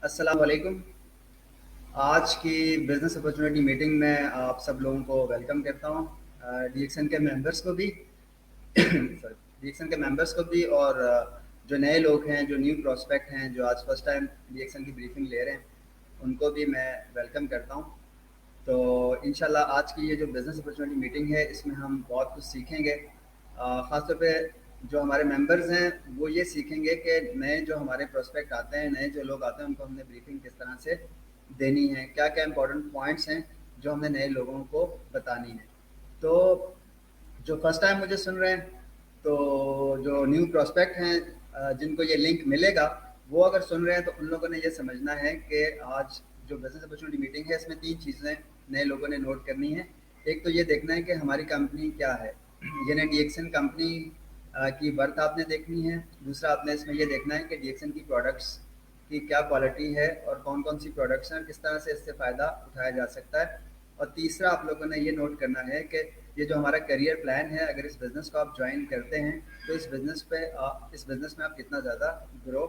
अस्सलाम वालेकुम। आज की बिज़नेस अपॉर्चुनिटी मीटिंग में आप सब लोगों को वेलकम करता हूँ। डीएक्सन के मेंबर्स को भी सॉरी, डीएक्सन के मेंबर्स को भी और जो नए लोग हैं, जो न्यू प्रोस्पेक्ट हैं, जो आज फर्स्ट टाइम डीएक्सन की ब्रीफिंग ले रहे हैं, उनको भी मैं वेलकम करता हूँ। तो इंशाल्लाह आज की ये जो बिज़नेस अपॉर्चुनिटी मीटिंग है, इसमें हम बहुत कुछ सीखेंगे। ख़ास तौर पे जो हमारे मेंबर्स हैं वो ये सीखेंगे कि नए जो हमारे प्रोस्पेक्ट आते हैं, नए जो लोग आते हैं, उनको हमने ब्रीफिंग किस तरह से देनी है, क्या क्या इंपॉर्टेंट पॉइंट्स हैं जो हमने नए लोगों को बतानी है। तो जो फर्स्ट टाइम मुझे सुन रहे हैं, तो जो न्यू प्रोस्पेक्ट हैं, जिनको ये लिंक मिलेगा, वो अगर सुन रहे हैं तो उन लोगों ने ये समझना है कि आज जो बिज़नेस अपॉर्चुनिटी मीटिंग है, इसमें 3 चीज़ें नए लोगों ने नोट करनी है। एक तो ये देखना है कि हमारी कंपनी क्या है, यानी डीएक्सन कंपनी की वर्थ आपने देखनी है। दूसरा आपने इसमें ये देखना है कि डीएक्सन की प्रोडक्ट्स की क्या क्वालिटी है और कौन-कौन सी प्रोडक्ट्स हैं और किस तरह से इससे फ़ायदा उठाया जा सकता है। और तीसरा आप लोगों ने ये नोट करना है कि ये जो हमारा करियर प्लान है, अगर इस बिज़नेस को आप जॉइन करते हैं, तो इस बिज़नेस में आप कितना ज़्यादा ग्रो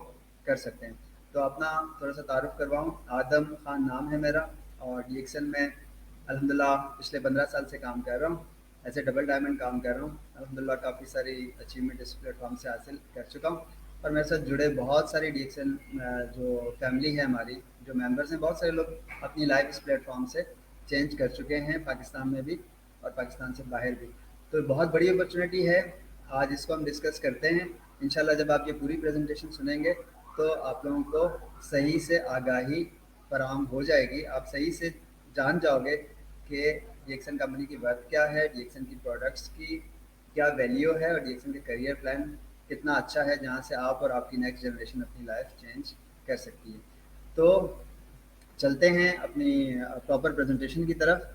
कर सकते हैं। तो अपना थोड़ा-सा तारुफ़ करवाऊँ, आदम ख़ान नाम है मेरा और डीएक्सन में अल्हम्दुलिल्लाह पिछले 15 साल से काम कर रहा हूँ। एज़ ए डबल डायमंड काम कर रहा हूँ। अल्हम्दुलिल्लाह काफ़ी सारी अचीवमेंट इस प्लेटफ़ॉर्म से हासिल कर चुका हूँ और मेरे साथ जुड़े बहुत सारी डीएक्सन जो फैमिली है हमारी, जो मेंबर्स हैं, बहुत सारे लोग अपनी लाइफ़ इस प्लेटफ़ॉर्म से चेंज कर चुके हैं, पाकिस्तान में भी और पाकिस्तान से बाहर भी। तो बहुत बड़ी अपॉर्चुनिटी है, आज इसको हम डिस्कस करते हैं। इंशाल्लाह जब आप ये पूरी प्रेजेंटेशन सुनेंगे तो आप लोगों को सही से आगाही फराहम हो जाएगी। आप सही से जान जाओगे कि डीएक्सन कंपनी की वर्थ क्या है, डीएक्सन की प्रोडक्ट्स की क्या वैल्यू है और डीएक्सन के करियर प्लान कितना अच्छा है, जहाँ से आप और आपकी नेक्स्ट जनरेशन अपनी लाइफ चेंज कर सकती है। तो चलते हैं अपनी प्रॉपर प्रेजेंटेशन की तरफ।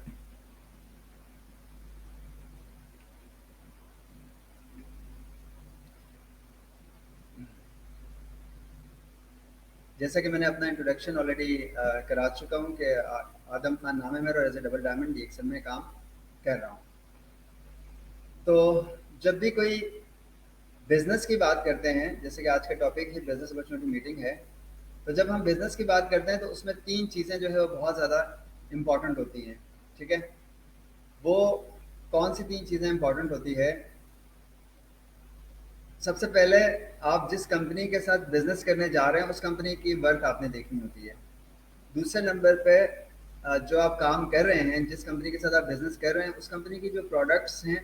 जैसा कि मैंने अपना इंट्रोडक्शन ऑलरेडी करा चुका हूँ कि आदम खान नाम है मेरा और एज ए डबल डायमंड डीएक्सन में काम कर रहा हूँ। तो जब भी कोई बिजनेस की बात करते हैं, जैसे कि आज का टॉपिक ही बिजनेस अपॉर्चुनिटी मीटिंग है, तो जब हम बिजनेस की बात करते हैं तो उसमें 3 चीज़ें जो है वो बहुत ज़्यादा इम्पॉर्टेंट होती हैं। ठीक है, वो कौन सी 3 चीज़ें इम्पॉर्टेंट होती है? सबसे पहले आप जिस कंपनी के साथ बिजनेस करने जा रहे हैं, उस कंपनी की वर्थ आपने देखनी होती है। दूसरे नंबर पे जो आप काम कर रहे हैं, जिस कंपनी के साथ आप बिज़नेस कर रहे हैं, उस कंपनी की जो प्रोडक्ट्स हैं,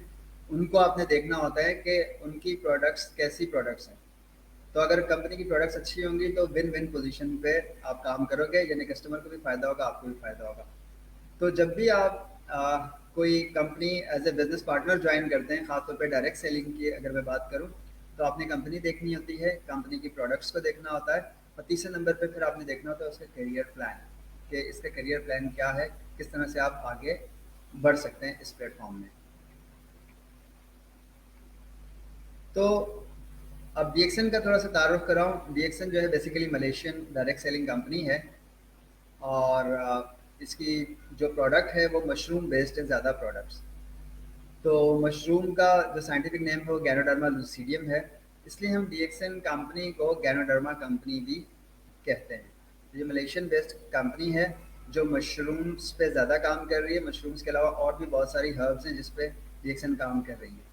उनको आपने देखना होता है कि उनकी प्रोडक्ट्स कैसी प्रोडक्ट्स हैं। तो अगर कंपनी की प्रोडक्ट्स अच्छी होंगी तो विन विन पोजीशन पे आप काम करोगे, यानी कस्टमर को भी फ़ायदा होगा, आपको भी फ़ायदा होगा। तो जब भी आप कोई company as a business partner join करते हैं, ख़ासतौर पे डायरेक्ट सेलिंग की अगर मैं बात करूँ, तो आपने कंपनी देखनी होती है, कंपनी की प्रोडक्ट्स को देखना होता है और तीसरे नंबर पे फिर आपने देखना होता है उसका करियर प्लान, कि इसका करियर प्लान क्या है, किस तरह से आप आगे बढ़ सकते हैं इस प्लेटफॉर्म में। तो अब डीएक्सन का थोड़ा सा तारुफ कराऊँ। डीएक्सन जो है basically Malaysian direct selling company है और इसकी जो प्रोडक्ट है वो मशरूम बेस्ड है, ज़्यादा प्रोडक्ट्स। तो मशरूम का जो साइंटिफिक नेम है वो गैनोडर्मा लूसीडियम है, इसलिए हम डीएक्सन कंपनी को गैनोडर्मा कंपनी भी कहते हैं। ये मलेशियन बेस्ड कंपनी है जो मशरूम्स पे ज़्यादा काम कर रही है। मशरूम्स के अलावा और भी बहुत सारी हर्ब्स हैं जिस पे डीएक्सन काम कर रही है।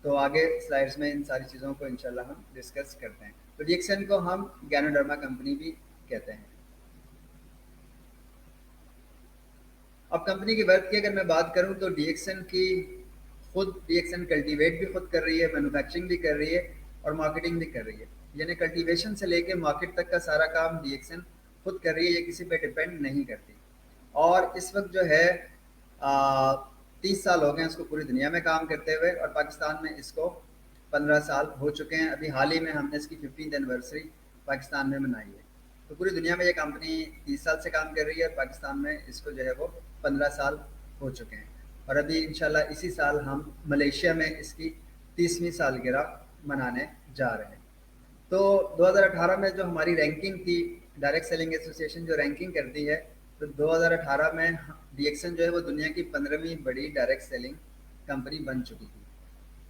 तो आगे स्लाइड्स में इन सारी चीज़ों को इंशाल्लाह हम डिस्कस करते हैं। तो डीएक्सन को हम गैनोडर्मा कंपनी भी कहते हैं। अब कंपनी की वर्क की अगर मैं बात करूं तो डीएक्सन की खुद डीएक्सन कल्टीवेट भी खुद कर रही है, मैन्युफैक्चरिंग भी कर रही है और मार्केटिंग भी कर रही है। यानी कल्टीवेशन से लेके मार्केट तक का सारा काम डीएक्सन खुद कर रही है, ये किसी पे डिपेंड नहीं करती। और इस वक्त जो है 30 साल हो गए इसको पूरी दुनिया में काम करते हुए और पाकिस्तान में इसको 15 साल हो चुके हैं। अभी हाल ही में हमने इसकी 15th एनिवर्सरी पाकिस्तान में मनाई है। तो पूरी दुनिया में ये कंपनी 30 साल से काम कर रही है और पाकिस्तान में इसको जो है वो 15 साल हो चुके हैं। और अभी इंशाल्लाह इसी साल हम मलेशिया में इसकी 30वीं सालगिरह मनाने जा रहे हैं। तो 2018 में जो हमारी रैंकिंग थी, डायरेक्ट सेलिंग एसोसिएशन जो रैंकिंग करती है, तो 2018 में डीएक्सन जो है वो दुनिया की 15वीं बड़ी डायरेक्ट सेलिंग कंपनी बन चुकी थी।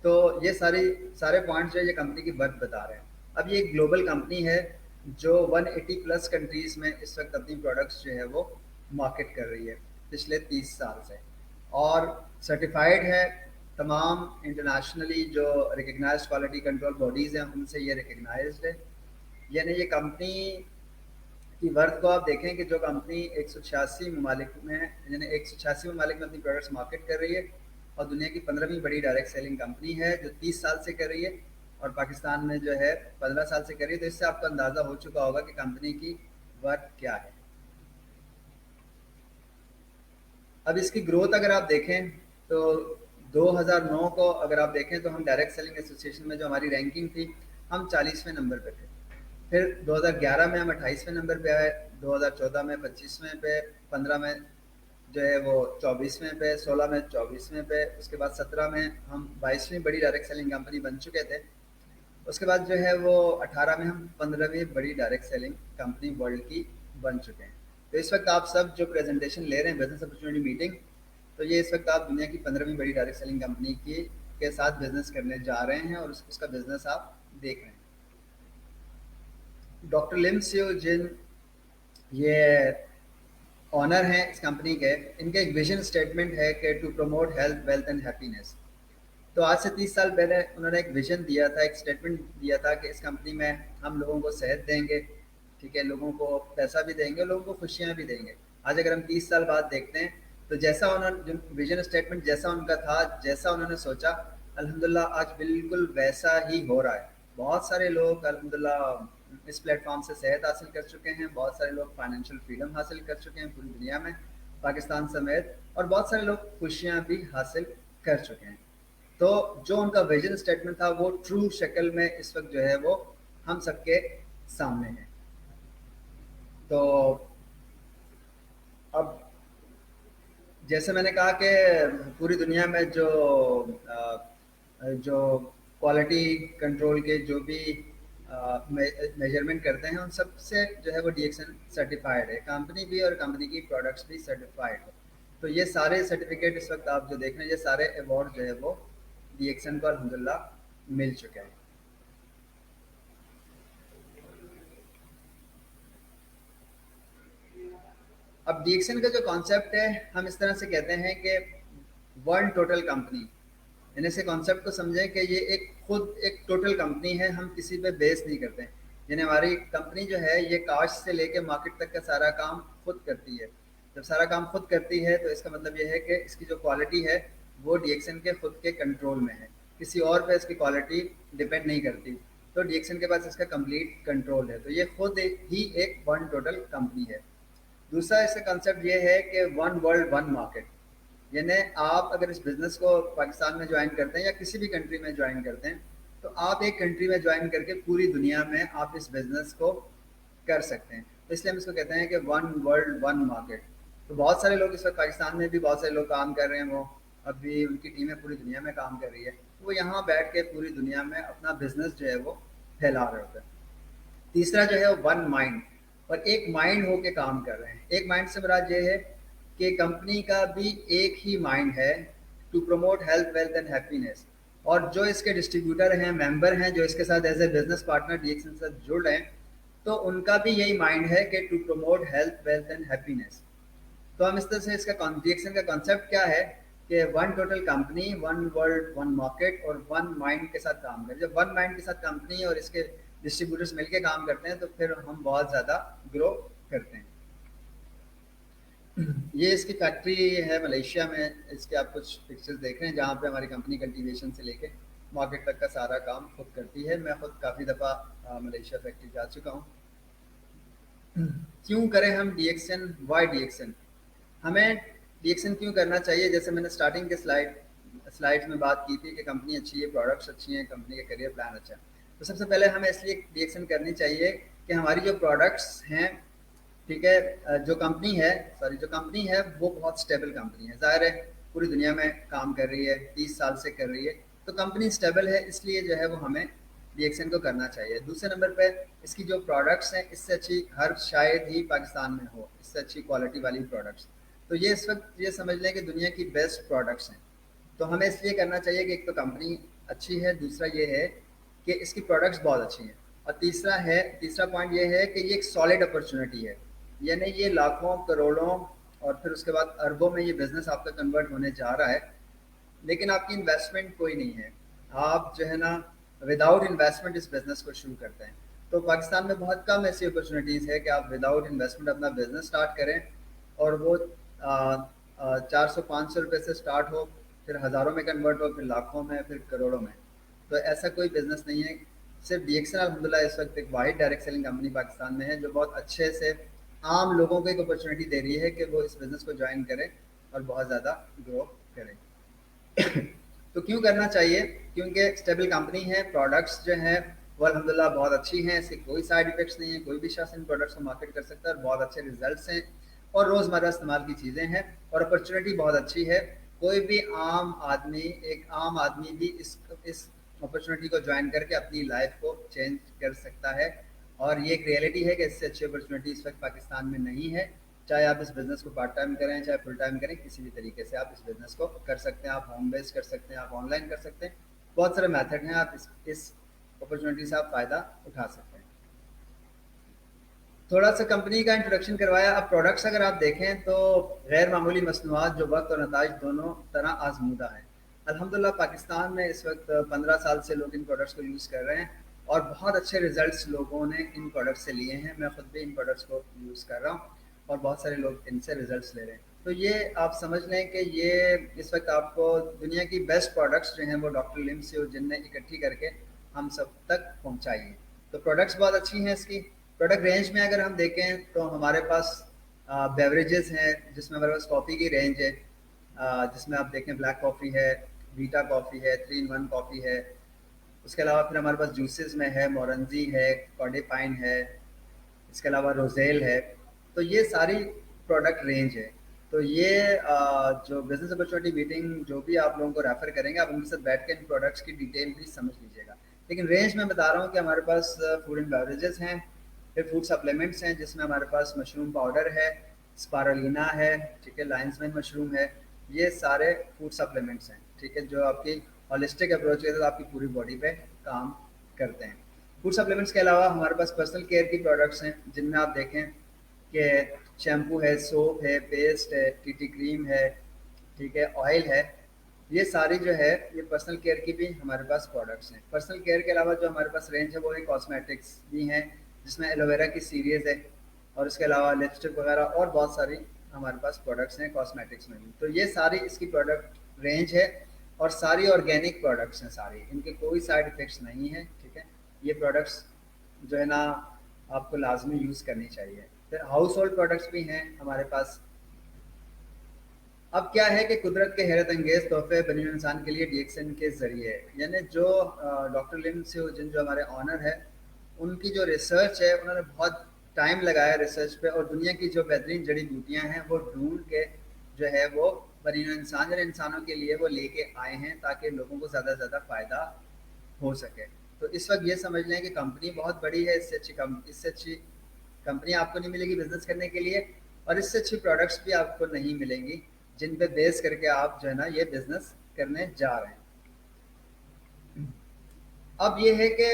तो ये सारे पॉइंट्स जो है ये कंपनी की वर्थ बता रहे हैं। अब ये एक ग्लोबल कंपनी है, जो 180 प्लस कंट्रीज़ में इस वक्त अपनी प्रोडक्ट्स जो है वो मार्केट कर रही है पिछले 30 साल से, और सर्टिफाइड है तमाम इंटरनेशनली जो रिकग्नाइज्ड क्वालिटी कंट्रोल बॉडीज़ हैं उनसे ये रिकग्नाइज्ड है। यानी ये कंपनी की वर्थ को आप देखें कि जो कंपनी 186 ममालिक में, यानी 186 ममालिक में अपनी प्रोडक्ट्स मार्केट कर रही है और दुनिया की 15वीं बड़ी डायरेक्ट सेलिंग कंपनी है जो 30 साल से कर रही है, और पाकिस्तान में जो है 15 साल से कर रही है। तो इससे आपको अंदाज़ा हो चुका होगा कि कंपनी की वर्थ क्या है। अब इसकी ग्रोथ अगर आप देखें तो 2009 को अगर आप देखें तो हम डायरेक्ट सेलिंग एसोसिएशन में जो हमारी रैंकिंग थी, हम 40वें नंबर पे थे। फिर 2011 में हम 28वें नंबर पे आए, 2014 में 25वें पे, 15 में जो है वो 24वें पे, 16 में 24वें पे, उसके बाद 17 में हम 22वीं बड़ी डायरेक्ट सेलिंग कंपनी बन चुके थे। उसके बाद जो है वो 18 में हम 15वीं बड़ी डायरेक्ट सेलिंग कंपनी वर्ल्ड की बन चुके हैं। तो इस वक्त आप सब जो प्रेजेंटेशन ले रहे हैं बिजनेस अपॉर्चुनिटी मीटिंग, तो ये इस वक्त आप दुनिया की 15वीं बड़ी डायरेक्ट सेलिंग कंपनी की के साथ बिजनेस करने जा रहे हैं और उसका बिजनेस आप देख रहे हैं। डॉक्टर लिम सियो जिन ये ऑनर हैं इस कंपनी के, इनका एक विजन स्टेटमेंट है कि to promote health wealth and happiness. तो आज से 30 साल पहले उन्होंने एक विजन दिया था, एक स्टेटमेंट दिया था कि इस कंपनी में हम लोगों को सेहत देंगे, ठीक है, लोगों को पैसा भी देंगे, लोगों को खुशियाँ भी देंगे। आज अगर हम 30 साल बाद देखते हैं तो जैसा उन्होंने जो विजन स्टेटमेंट जैसा उनका था, जैसा उन्होंने सोचा, अल्हम्दुलिल्लाह आज बिल्कुल वैसा ही हो रहा है। बहुत सारे लोग अल्हम्दुलिल्लाह इस प्लेटफॉर्म से सेहत हासिल कर चुके हैं, बहुत सारे लोग फाइनेंशियल फ्रीडम हासिल कर चुके हैं पूरी दुनिया में, पाकिस्तान समेत, और बहुत सारे लोग खुशियाँ भी हासिल कर चुके हैं। तो जो उनका विजन स्टेटमेंट था वो ट्रू शक्ल में इस वक्त जो है वो हम सबके सामने है। तो अब जैसे मैंने कहा कि पूरी दुनिया में जो क्वालिटी कंट्रोल के जो भी मेजरमेंट करते हैं उन सब से जो है वो डीएक्सन सर्टिफाइड है, कंपनी भी और कंपनी की प्रोडक्ट्स भी सर्टिफाइड है। तो ये सारे सर्टिफिकेट इस वक्त आप जो देख रहे हैं, ये सारे अवार्ड जो है वो डीएक्सन को अल्हम्दुलिल्लाह मिल चुके हैं। अब डीएक्सन का जो कॉन्सेप्ट है, हम इस तरह से कहते हैं कि वन टोटल कंपनी, यानी से कॉन्सेप्ट को समझें कि ये एक खुद एक टोटल कंपनी है, हम किसी पे बेस नहीं करते हैं। यानी हमारी कंपनी जो है ये कास्ट से लेके मार्केट तक का सारा काम खुद करती है। जब सारा काम खुद करती है तो इसका मतलब ये है कि इसकी जो क्वालिटी है वो डीएक्सन के खुद के कंट्रोल में है, किसी और पे इसकी क्वालिटी डिपेंड नहीं करती। तो डीएक्सन के पास इसका कंप्लीट कंट्रोल है, तो ये खुद ही एक वन टोटल कंपनी है। दूसरा इसका कंसेप्ट ये है कि वन वर्ल्ड वन मार्केट, यानी आप अगर इस बिज़नेस को पाकिस्तान में ज्वाइन करते हैं या किसी भी कंट्री में ज्वाइन करते हैं, तो आप एक कंट्री में ज्वाइन करके पूरी दुनिया में आप इस बिज़नेस को कर सकते हैं। तो इसलिए हम इसको कहते हैं कि वन वर्ल्ड वन मार्केट। तो बहुत सारे लोग इस वक्त पाकिस्तान में भी बहुत सारे लोग काम कर रहे हैं, वो अभी उनकी टीमें पूरी दुनिया में काम कर रही है, तो वो यहाँ बैठ के पूरी दुनिया में अपना बिज़नेस जो है वो फैला रहे होते हैं। तीसरा जो है वन माइंड, और एक माइंड होके काम कर रहे हैं। एक माइंड से मुराद ये है कि कंपनी का भी एक ही माइंड है, to promote health wealth and happiness, और जो इसके डिस्ट्रीब्यूटर हैं, मेंबर हैं, जो इसके साथ एज ए बिजनेस पार्टनर डीएक्सन से जुड़ रहे हैं, तो उनका भी यही माइंड है कि to promote health wealth and happiness. तो हम इस तरह से इसका डीएक्सन का कॉन्सेप्ट क्या है कि one total company, one world one market और वन माइंड के साथ काम करें। जब वन माइंड के साथ कंपनी और इसके डिस्ट्रीब्यूटर्स मिलके काम करते हैं तो फिर हम बहुत ज़्यादा ग्रो करते हैं। ये इसकी फैक्ट्री है मलेशिया में, इसके आप कुछ पिक्चर्स देख रहे हैं जहाँ पे हमारी कंपनी कल्टीवेशन से लेके मार्केट तक का सारा काम खुद करती है। मैं खुद काफ़ी दफ़ा मलेशिया फैक्ट्री जा चुका हूँ। क्यों करें हम डीएक्सन, वाई डीएक्सन, हमें डीएक्सन क्यों करना चाहिए? जैसे मैंने स्टार्टिंग के स्लाइड्स में बात की थी कि कंपनी अच्छी है, प्रोडक्ट्स अच्छी हैं, कंपनी का करियर प्लान अच्छा है। तो सबसे पहले हमें इसलिए डीएक्सन करनी चाहिए कि हमारी जो प्रोडक्ट्स हैं, ठीक है, जो कंपनी है वो बहुत स्टेबल कंपनी है। ज़ाहिर है पूरी दुनिया में काम कर रही है, 30 साल से कर रही है, तो कंपनी स्टेबल है, इसलिए जो है वो हमें डीएक्सन को करना चाहिए। दूसरे नंबर पे इसकी जो प्रोडक्ट्स हैं इससे अच्छी हर शायद ही पाकिस्तान में हो, इससे अच्छी क्वालिटी वाली प्रोडक्ट्स। तो ये इस वक्त ये समझ लें कि दुनिया की बेस्ट प्रोडक्ट्स हैं। तो हमें इसलिए करना चाहिए कि एक तो कंपनी अच्छी है, दूसरा ये है कि इसकी प्रोडक्ट्स बहुत अच्छी हैं। और तीसरा पॉइंट ये है कि ये एक सॉलिड अपॉर्चुनिटी है, यानी ये लाखों करोड़ों और फिर उसके बाद अरबों में ये बिजनेस आपका कन्वर्ट होने जा रहा है, लेकिन आपकी इन्वेस्टमेंट कोई नहीं है। आप जो है ना विदाउट इन्वेस्टमेंट इस बिज़नेस को शुरू करते हैं। तो पाकिस्तान में बहुत कम ऐसी अपॉर्चुनिटीज़ है कि आप विदाउट इन्वेस्टमेंट अपना बिज़नेस स्टार्ट करें और वो 400-500 रुपये से स्टार्ट हो, फिर हज़ारों में कन्वर्ट हो, फिर लाखों में, फिर करोड़ों में। तो ऐसा कोई बिज़नेस नहीं है। सिर्फ डीएक्सन अल्हम्दुलिल्लाह इस वक्त एक वाहिद डायरेक्ट सेलिंग कंपनी पाकिस्तान में है जो बहुत अच्छे से आम लोगों को एक अपॉर्चुनिटी दे रही है कि वो इस बिज़नेस को ज्वाइन करें और बहुत ज़्यादा ग्रो करें। तो क्यों करना चाहिए? क्योंकि स्टेबल कंपनी है, प्रोडक्ट्स जो हैं वो अल्हम्दुलिल्लाह बहुत अच्छी हैं, इसके कोई साइड इफेक्ट्स नहीं है, कोई भी शख्स इन प्रोडक्ट्स को मार्केट कर सकता है और बहुत अच्छे रिजल्ट्स हैं और रोज़मर्रा इस्तेमाल की चीज़ें हैं और अपॉर्चुनिटी बहुत अच्छी है। कोई भी आम आदमी भी इस अपॉर्चुनिटी को ज्वाइन करके अपनी लाइफ को चेंज कर सकता है और ये एक रियलिटी है कि इससे अच्छी अपॉर्चुनिटी इस वक्त पाकिस्तान में नहीं है। चाहे आप इस बिज़नेस को पार्ट टाइम करें, चाहे फुल टाइम करें, किसी भी तरीके से आप इस बिज़नेस को कर सकते हैं। आप होम बेस्ड कर सकते हैं, आप ऑनलाइन कर सकते हैं, बहुत सारे मेथड हैं, आप इस अपॉर्चुनिटी से आप फ़ायदा उठा सकते हैं। थोड़ा सा कंपनी का इंट्रोडक्शन करवाया। अब प्रोडक्ट्स अगर आप देखें तो गैर मामूली मसनूआत जो वक्त और नताज दोनों तरह आजमूदा है। अल्हम्दुलिल्लाह पाकिस्तान में इस वक्त 15 साल से लोग इन प्रोडक्ट्स को यूज़ कर रहे हैं और बहुत अच्छे रिजल्ट्स लोगों ने इन प्रोडक्ट्स से लिए हैं। मैं खुद भी इन प्रोडक्ट्स को यूज़ कर रहा हूँ और बहुत सारे लोग इनसे रिजल्ट्स ले रहे हैं। तो ये आप समझ लें कि ये इस वक्त आपको दुनिया की बेस्ट प्रोडक्ट्स जो हैं वो डॉक्टर लिम्स और जिन ने इकट्ठी करके हम सब तक पहुँचाई हैं। तो प्रोडक्ट्स बहुत अच्छी हैं। इसकी प्रोडक्ट रेंज में अगर हम देखें तो हमारे पास बेवरेजेस हैं जिसमें हमारे पास कॉफ़ी की रेंज है, जिसमें आप देखें ब्लैक कॉफ़ी है, वीटा कॉफ़ी है, 3 in 1 कॉफ़ी है। उसके अलावा फिर हमारे पास जूसेस में है, मोरंजी है, कॉर्डिपाइन है, इसके अलावा रोज़ेल है। तो ये सारी प्रोडक्ट रेंज है। तो ये जो बिज़नेस अपॉर्चुनिटी मीटिंग जो भी आप लोगों को रेफ़र करेंगे, आप उनके साथ बैठ के इन प्रोडक्ट्स की डिटेल भी समझ लीजिएगा। लेकिन रेंज मैं बता रहा हूँ कि हमारे पास फूड एंड बेवरेजेस हैं, फिर फूड सप्लीमेंट्स हैं जिसमें हमारे पास मशरूम पाउडर है, स्पारुलिना है, ठीक है, लायंस मैन मशरूम है। ये सारे फूड सप्लीमेंट्स हैं, ठीक है, जो आपकी होलिस्टिक अप्रोच के साथ आपकी पूरी बॉडी पे काम करते हैं। फूड सप्लीमेंट्स के अलावा हमारे पास पर्सनल केयर की प्रोडक्ट्स हैं जिनमें आप देखें कि शैम्पू है, सोप है, पेस्ट है, टीटी क्रीम है, ठीक है, ऑयल है। ये सारी जो है ये पर्सनल केयर की भी हमारे पास प्रोडक्ट्स हैं। पर्सनल केयर के अलावा जो हमारे पास रेंज है वो है कॉस्मेटिक्स भी हैं जिसमें एलोवेरा की सीरीज़ है और उसके अलावा लिपस्टिक वगैरह और बहुत सारी हमारे पास प्रोडक्ट्स हैं कॉस्मेटिक्स में भी। तो ये सारी इसकी प्रोडक्ट रेंज है और सारी ऑर्गेनिक प्रोडक्ट्स हैं, सारी इनके कोई साइड इफ़ेक्ट्स नहीं है, ठीक है। ये प्रोडक्ट्स जो है ना आपको लाजमी यूज़ करनी चाहिए। फिर हाउस होल्ड प्रोडक्ट्स भी हैं हमारे पास। अब क्या है कि कुदरत के हैरत अंगेज तोहफे बनी हुई इंसान के लिए डीएक्सन के ज़रिए, यानी जो डॉक्टर लिम से जिन जो हमारे ऑनर है उनकी जो रिसर्च है, उन्होंने बहुत टाइम लगाया रिसर्च पे और दुनिया की जो बेहतरीन जड़ी बूटियाँ हैं वो ढूंढ के जो है वो बनी हुई इंसान यानी इंसानों के लिए वो लेके आए हैं ताकि लोगों को ज़्यादा से ज़्यादा फ़ायदा हो सके। तो इस वक्त ये समझ लें कि कंपनी बहुत बड़ी है, इससे अच्छी कंपनी आपको नहीं मिलेगी बिजनेस करने के लिए और इससे अच्छी प्रोडक्ट्स भी आपको नहीं मिलेंगी जिन पे बेस करके आप जो है ना ये बिजनेस करने जा रहे हैं। अब ये है कि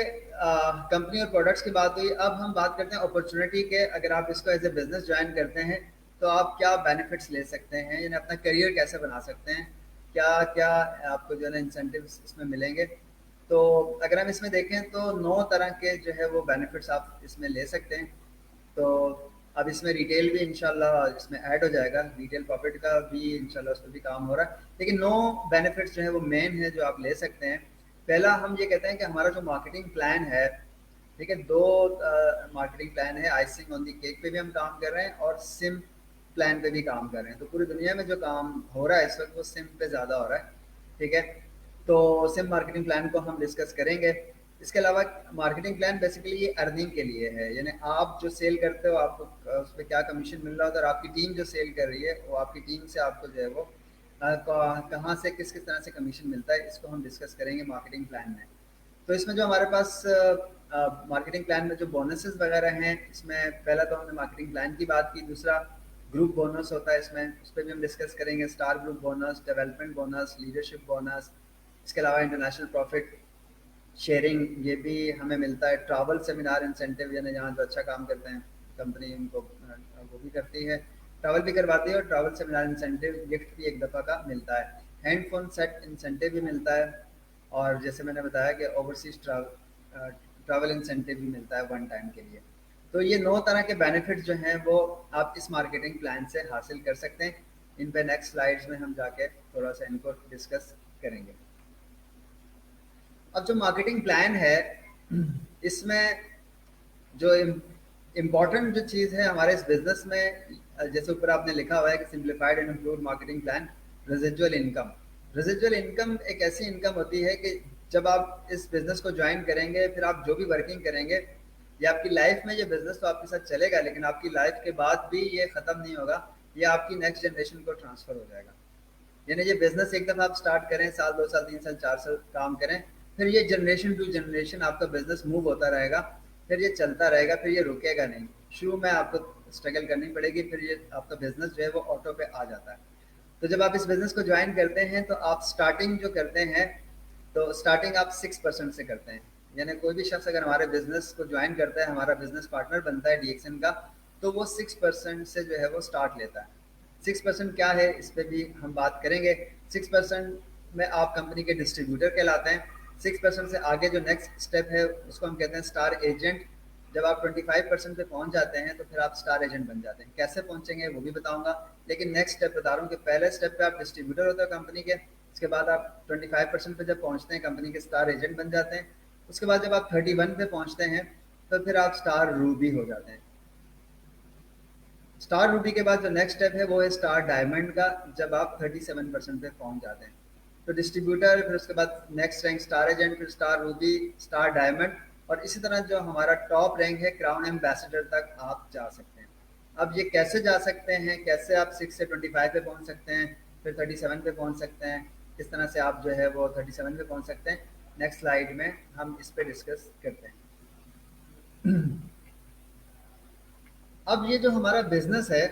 कंपनी और प्रोडक्ट्स की बात हुई, अब हम बात करते हैं अपॉर्चुनिटी के। अगर आप इसको एज ए बिजनेस ज्वाइन करते हैं तो आप क्या बेनिफिट्स ले सकते हैं, यानी अपना करियर कैसे बना सकते हैं, क्या क्या आपको जो है ना इंसेंटिव्स इसमें मिलेंगे। तो अगर हम इसमें देखें तो 9 तरह के जो है वो बेनिफिट्स आप इसमें ले सकते हैं। तो अब इसमें रिटेल भी इंशाल्लाह इसमें ऐड हो जाएगा, रिटेल प्रॉफिट का भी इंशाल्लाह उस पर भी काम हो रहा है। लेकिन 9 बेनिफिट्स जो है वो मेन है जो आप ले सकते हैं। पहला हम ये कहते हैं कि हमारा जो मार्केटिंग प्लान है, ठीक है, 2 मार्केटिंग प्लान है। आइसिंग ऑन दी केक पे भी हम काम कर रहे हैं और सिम प्लान पे भी काम कर रहे हैं। तो पूरी दुनिया में जो काम हो रहा है इस वक्त वो सिम पे ज़्यादा हो रहा है, ठीक है। तो सिम मार्केटिंग प्लान को हम डिस्कस करेंगे। इसके अलावा मार्केटिंग प्लान बेसिकली ये अर्निंग के लिए है, यानी आप जो सेल करते हो आपको उस पर क्या कमीशन मिल रहा होता है और आपकी टीम जो सेल कर रही है वो आपकी टीम से आपको जो है वो कहाँ से किस किस तरह से कमीशन मिलता है, इसको हम डिस्कस करेंगे मार्केटिंग प्लान में। तो इसमें जो हमारे पास मार्केटिंग प्लान में जो बोनसेस वगैरह हैं, इसमें पहला तो हमने मार्केटिंग प्लान की बात की, दूसरा ग्रुप बोनस होता है इसमें, उस पर भी हम डिस्कस करेंगे। Star group bonus, development bonus, leadership bonus, इसके अलावा इंटरनेशनल प्रॉफिट शेयरिंग ये भी हमें मिलता है, ट्रैवल सेमिनार इंसेंटिव यानी जहाँ जो अच्छा काम करते हैं कंपनी उनको वो भी करती है, ट्रैवल भी करवाती है, और ट्रैवल सेमिनार इंसेंटिव गिफ्ट भी एक दफ़ा का मिलता है। हैंड फोन सेट इंसेंटिव भी मिलता है, और जैसे मैंने बताया कि ओवरसीज ट्रैवल इंसेंटिव भी मिलता है वन टाइम के लिए। तो ये 9 तरह के बेनिफिट जो हैं वो आप इस मार्केटिंग प्लान से हासिल कर सकते हैं। इन पे नेक्स्ट स्लाइड्स में हम जाके थोड़ा सा इनको डिस्कस करेंगे। अब जो मार्केटिंग प्लान है इसमें जो इम्पोर्टेंट जो चीज़ है हमारे इस बिजनेस में, जैसे ऊपर आपने लिखा हुआ है कि simplified and improved marketing plan, residual income. Residual income एक ऐसी इनकम होती है कि जब आप इस बिजनेस को ज्वाइन करेंगे, फिर आप जो भी वर्किंग करेंगे, ये आपकी लाइफ में ये बिजनेस तो आपके साथ चलेगा, लेकिन आपकी लाइफ के बाद भी ये खत्म नहीं होगा, ये आपकी नेक्स्ट जनरेशन को ट्रांसफर हो जाएगा। यानी ये बिजनेस एक दफ़ा आप स्टार्ट करें, साल 2 साल 3 साल 4 साल काम करें, फिर ये जनरेशन टू जनरेशन आपका बिजनेस मूव होता रहेगा, फिर ये चलता रहेगा, फिर ये रुकेगा नहीं। शुरू में आपको स्ट्रगल करनी पड़ेगी, फिर ये आपका बिजनेस जो है वो ऑटो पे आ जाता है। तो जब आप इस बिजनेस को ज्वाइन करते हैं तो आप स्टार्टिंग जो करते हैं, तो स्टार्टिंग आप 6% से करते हैं। यानी कोई भी शख्स अगर हमारे बिजनेस को ज्वाइन करता है, हमारा बिजनेस पार्टनर बनता है डीएक्सन का, तो वो 6% से जो है वो स्टार्ट लेता है। 6% क्या है इस पर भी हम बात करेंगे। 6% में आप कंपनी के डिस्ट्रीब्यूटर कहलाते हैं। 6% से आगे जो नेक्स्ट स्टेप है उसको हम कहते हैं स्टार एजेंट। जब आप 25% पे पहुंच जाते हैं तो फिर आप स्टार एजेंट बन जाते हैं। कैसे पहुंचेंगे वो भी बताऊंगा, लेकिन नेक्स्ट स्टेप बता रहा हूँ कि पहले स्टेप पे आप डिस्ट्रीब्यूटर होते हो कंपनी के, उसके बाद आप 25% पे जब पहुंचते हैं कंपनी के स्टार एजेंट बन जाते हैं। उसके बाद जब आप 31 पे पहुंचते हैं तो फिर आप स्टार रूबी हो जाते हैं। स्टार रूबी के बाद जो नेक्स्ट स्टेप है वो है स्टार डायमंड का, जब आप 37% पे पहुंच जाते हैं। तो डिस्ट्रीब्यूटर, फिर उसके बाद नेक्स्ट रैंक स्टार एजेंट, फिर स्टार रूबी, स्टार डायमंड, और इसी तरह जो हमारा टॉप रैंक है क्राउन एम्बेसडर तक आप जा सकते हैं। अब ये कैसे जा सकते हैं, कैसे आप 6 से 25 पे पहुंच सकते हैं, फिर 37 पे पहुंच सकते हैं, किस तरह से आप जो है वो 37 पे पहुंच सकते हैं, नेक्स्ट स्लाइड में हम इस पे डिस्कस करते हैं। अब ये जो हमारा बिजनेस है,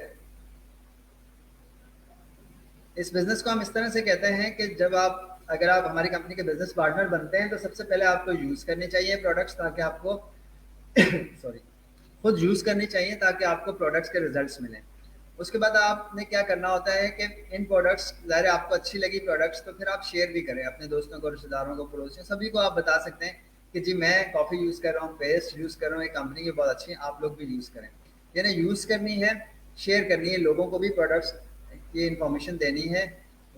इस बिजनेस को हम इस तरह से कहते हैं कि जब आप, अगर आप हमारी कंपनी के बिजनेस पार्टनर बनते हैं तो सबसे पहले आपको यूज करने चाहिए प्रोडक्ट्स, ताकि आपको सॉरी खुद यूज करनी चाहिए ताकि आपको प्रोडक्ट्स के रिजल्ट्स मिलें। उसके बाद आपने क्या करना होता है कि इन प्रोडक्ट्स, ज़ाहिर है आपको अच्छी लगी प्रोडक्ट्स तो फिर आप शेयर भी करें अपने दोस्तों को, रिश्तेदारों को, पड़ोसियों, सभी को आप बता सकते हैं कि जी मैं कॉफ़ी यूज़ कर रहा हूँ, पेस्ट यूज़ कर रहा हूँ, ये कंपनी की बहुत अच्छी है, आप लोग भी यूज़ करें। यानी यूज़ करनी है, शेयर करनी है, लोगों को भी प्रोडक्ट्स की इंफॉर्मेशन देनी है,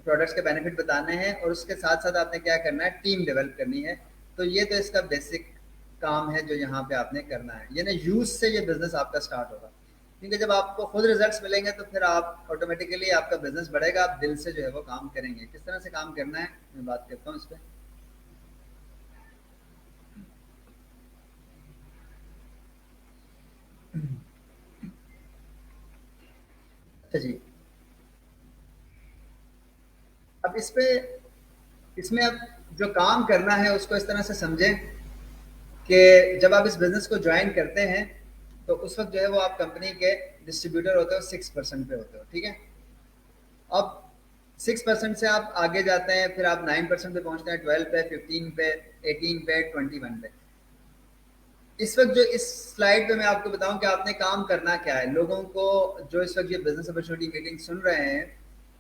प्रोडक्ट्स के बेनिफिट बताने हैं, और उसके साथ साथ आपने क्या करना है, टीम डेवलप करनी है। तो ये तो इसका बेसिक काम है जो यहाँ पे आपने करना है। यानी यूज से ये बिजनेस आपका स्टार्ट होगा, क्योंकि जब आपको खुद रिजल्ट्स मिलेंगे तो फिर आप ऑटोमेटिकली आपका बिजनेस बढ़ेगा, आप दिल से जो है वो काम करेंगे। किस तरह से काम करना है मैं बात करता हूँ इस पर। अच्छा जी, अब इस पे, इसमें अब जो काम करना है उसको इस तरह से समझें कि जब आप इस बिजनेस को ज्वाइन करते हैं तो उस वक्त जो है वो आप कंपनी के डिस्ट्रीब्यूटर होते हो, 6% पे होते हो, ठीक है। अब 6% से आप आगे जाते हैं, फिर आप 9% पे पहुंचते हैं, 12 पे, 15 पे, 18 पे, 21 पे। इस वक्त जो इस स्लाइड पे मैं आपको बताऊं कि आपने काम करना क्या है। लोगों को जो इस वक्त ये बिजनेस अपॉर्चुनिटी मीटिंग सुन रहे हैं,